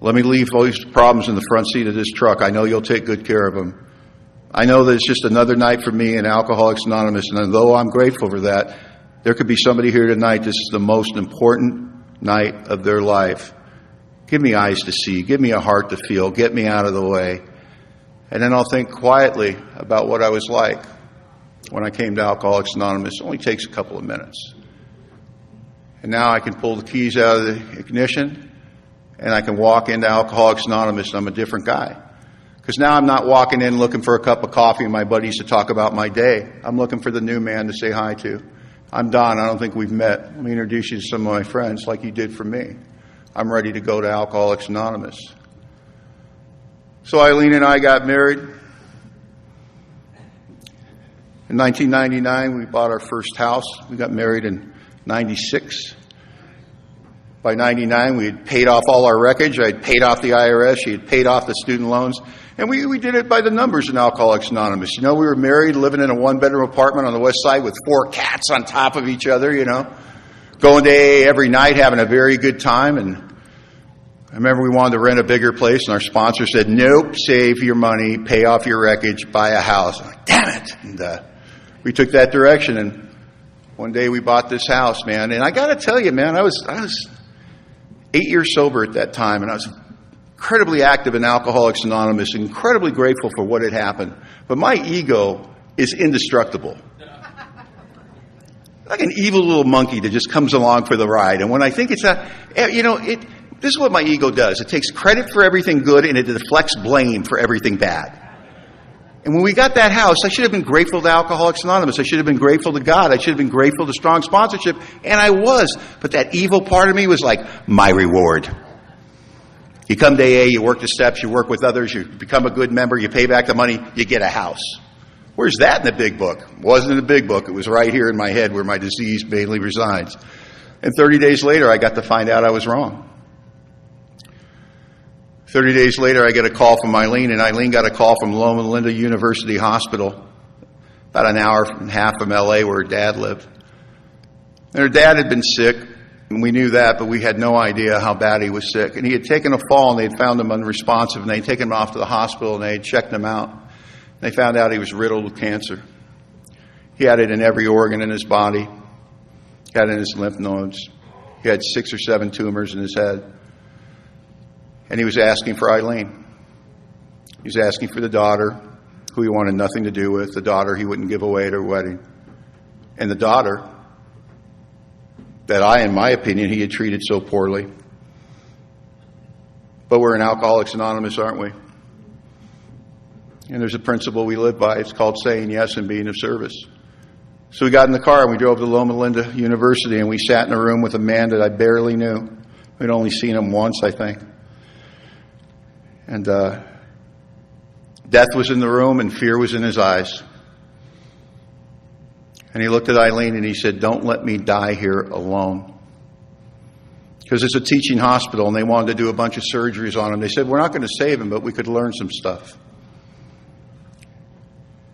Let me leave those problems in the front seat of this truck. I know you'll take good care of them. I know that it's just another night for me in Alcoholics Anonymous, and though I'm grateful for that, there could be somebody here tonight, this is the most important night of their life. Give me eyes to see. Give me a heart to feel. Get me out of the way. And then I'll think quietly about what I was like when I came to Alcoholics Anonymous. It only takes a couple of minutes. And now I can pull the keys out of the ignition and I can walk into Alcoholics Anonymous and I'm a different guy. Because now I'm not walking in looking for a cup of coffee and my buddies to talk about my day. I'm looking for the new man to say hi to. I'm Don. I don't think we've met. Let me introduce you to some of my friends like you did for me. I'm ready to go to Alcoholics Anonymous. So Eileen and I got married. In 1999, we bought our first house. We got married in 96. By 99, we had paid off all our wreckage. I had paid off the IRS. She had paid off the student loans. And we did it by the numbers in Alcoholics Anonymous. You know, we were married, living in a one-bedroom apartment on the west side with 4 cats on top of each other, you know. Going to AA every night, having a very good time. And I remember we wanted to rent a bigger place, and our sponsor said, nope, save your money, pay off your wreckage, buy a house. I'm like, damn it. And we took that direction, and one day we bought this house, man. And I got to tell you, man, I was 8 years sober at that time, and I was incredibly active in Alcoholics Anonymous, incredibly grateful for what had happened. But my ego is indestructible. Like an evil little monkey that just comes along for the ride. And when I think it's this is what my ego does. It takes credit for everything good and it deflects blame for everything bad. And when we got that house, I should have been grateful to Alcoholics Anonymous. I should have been grateful to God. I should have been grateful to strong sponsorship. And I was. But that evil part of me was like, my reward. You come to AA, you work the steps, you work with others, you become a good member, you pay back the money, you get a house. Where's that in the big book? It wasn't in the big book. It was right here in my head where my disease mainly resides. And 30 days later, I got to find out I was wrong. 30 days later, I get a call from Eileen, and Eileen got a call from Loma Linda University Hospital, about an hour and a half from L.A. where her dad lived. And her dad had been sick, and we knew that, but we had no idea how bad he was sick. And he had taken a fall, and they'd found him unresponsive, and they'd taken him off to the hospital, and they had checked him out. They found out he was riddled with cancer. He had it in every organ in his body. He had it in his lymph nodes. He had 6 or 7 tumors in his head. And he was asking for Eileen. He was asking for the daughter who he wanted nothing to do with, the daughter he wouldn't give away at her wedding, and the daughter that in my opinion, he had treated so poorly. But we're in Alcoholics Anonymous, aren't we? And there's a principle we live by. It's called saying yes and being of service. So we got in the car and we drove to Loma Linda University, and we sat in a room with a man that I barely knew. We'd only seen him once, I think. And death was in the room and fear was in his eyes. And he looked at Eileen and he said, "Don't let me die here alone." Because it's a teaching hospital and they wanted to do a bunch of surgeries on him. They said, "We're not going to save him, but we could learn some stuff."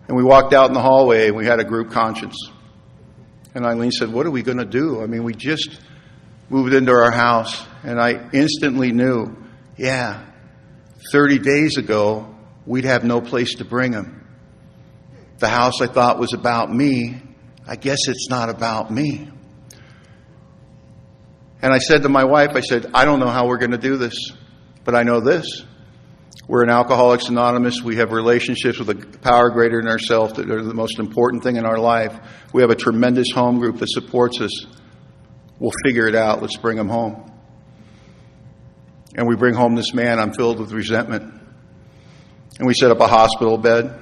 And we walked out in the hallway and we had a group conscience. And Eileen said, "What are we going to do? I mean, we just moved into our house." And I instantly knew, 30 days ago, we'd have no place to bring him. The house I thought was about me, I guess it's not about me. And I said to my wife, I don't know how we're going to do this, but I know this. We're in Alcoholics Anonymous. We have relationships with a power greater than ourselves that are the most important thing in our life. We have a tremendous home group that supports us. We'll figure it out. Let's bring him home. And we bring home this man. I'm filled with resentment. And we set up a hospital bed.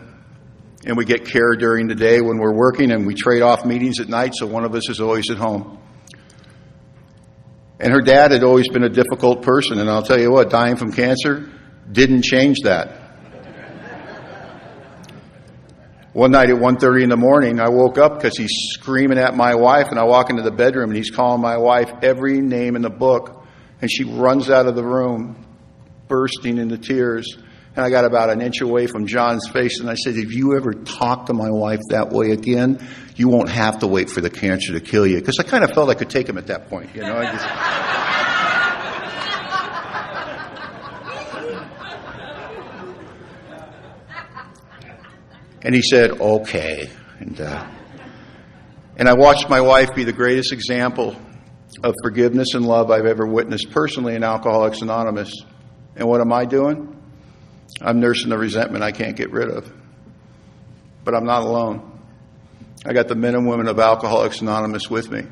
And we get care during the day when we're working, and we trade off meetings at night, so one of us is always at home. And her dad had always been a difficult person, and I'll tell you what, dying from cancer didn't change that. One night at 1:30 in the morning, I woke up because he's screaming at my wife, and I walk into the bedroom, and he's calling my wife every name in the book, and she runs out of the room, bursting into tears. And I got about an inch away from John's face, and I said, "If you ever talk to my wife that way again, you won't have to wait for the cancer to kill you." Because I kind of felt I could take him at that point, you know. And he said, "Okay." And I watched my wife be the greatest example of forgiveness and love I've ever witnessed personally in Alcoholics Anonymous. And what am I doing? I'm nursing the resentment I can't get rid of. But I'm not alone. I got the men and women of Alcoholics Anonymous with me.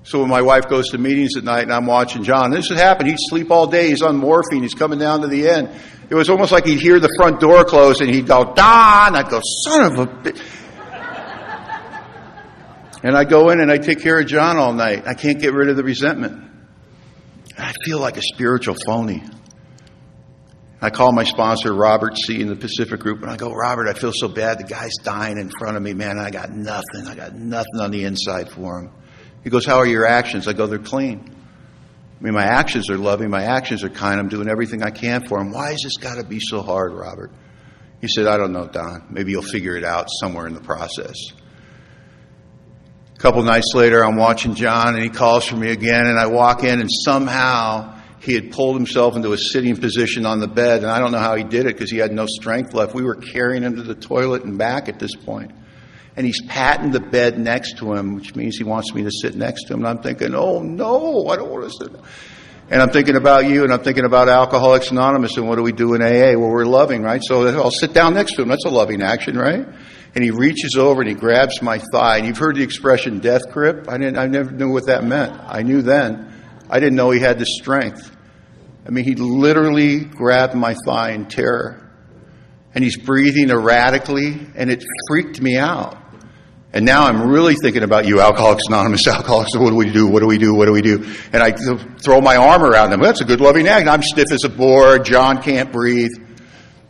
So when my wife goes to meetings at night and I'm watching John, this would happen. He'd sleep all day. He's on morphine. He's coming down to the end. It was almost like he'd hear the front door close and he'd go, "Don!" I'd go, "Son of a bitch." And I go in and I take care of John all night. I can't get rid of the resentment. I feel like a spiritual phony. I call my sponsor, Robert C. in the Pacific Group, and I go, "Robert, I feel so bad. The guy's dying in front of me, man. I got nothing. I got nothing on the inside for him." He goes, "How are your actions?" I go, "They're clean. I mean, my actions are loving. My actions are kind. I'm doing everything I can for him. Why has this got to be so hard, Robert?" He said, "I don't know, Don. Maybe you'll figure it out somewhere in the process." A couple nights later, I'm watching John, and he calls for me again, and I walk in, and somehow he had pulled himself into a sitting position on the bed, and I don't know how he did it because he had no strength left. We were carrying him to the toilet and back at this point. And he's patting the bed next to him, which means he wants me to sit next to him. And I'm thinking, "Oh, no, I don't want to sit." And I'm thinking about you, and I'm thinking about Alcoholics Anonymous, and what do we do in AA? Well, we're loving, right? So I'll sit down next to him. That's a loving action, right? And he reaches over and he grabs my thigh. And you've heard the expression death grip? I never knew what that meant. I knew then. I didn't know he had the strength. I mean, he literally grabbed my thigh in terror. And he's breathing erratically, and it freaked me out. And now I'm really thinking about you, Alcoholics Anonymous, Alcoholics. What do we do? What do we do? What do we do? And I throw my arm around him. That's a good loving act. I'm stiff as a board. John can't breathe.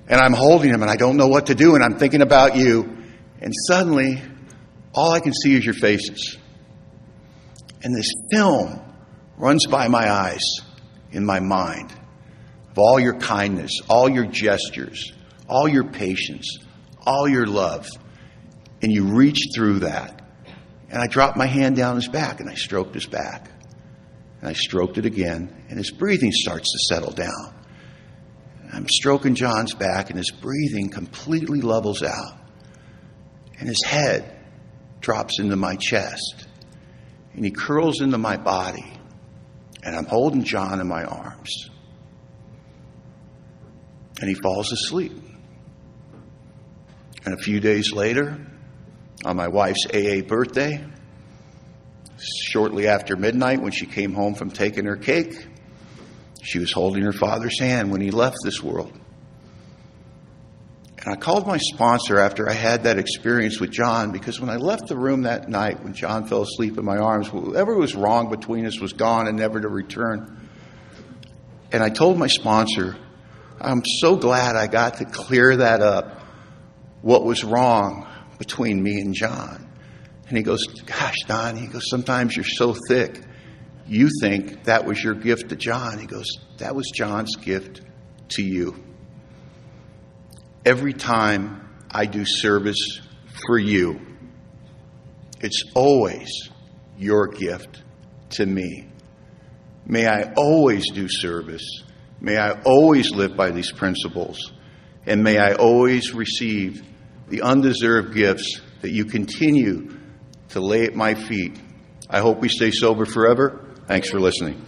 And I'm holding him, and I don't know what to do. And I'm thinking about you. And suddenly, all I can see is your faces. And this film runs by my eyes in my mind of all your kindness, all your gestures, all your patience, all your love. And you reach through that. And I dropped my hand down his back, and I stroked his back. And I stroked it again, and his breathing starts to settle down. And I'm stroking John's back, and his breathing completely levels out. And his head drops into my chest. And he curls into my body. And I'm holding John in my arms. And he falls asleep. And a few days later, on my wife's AA birthday, shortly after midnight when she came home from taking her cake, she was holding her father's hand when he left this world. And I called my sponsor after I had that experience with John, because when I left the room that night, when John fell asleep in my arms, whatever was wrong between us was gone and never to return. And I told my sponsor, I'm so glad I got to clear that up, what was wrong between me and John. And he goes, gosh, Don, he goes, sometimes you're so thick. You think that was your gift to John. He goes, that was John's gift to you. Every time I do service for you, it's always your gift to me. May I always do service. May I always live by these principles. And may I always receive the undeserved gifts that you continue to lay at my feet. I hope we stay sober forever. Thanks for listening.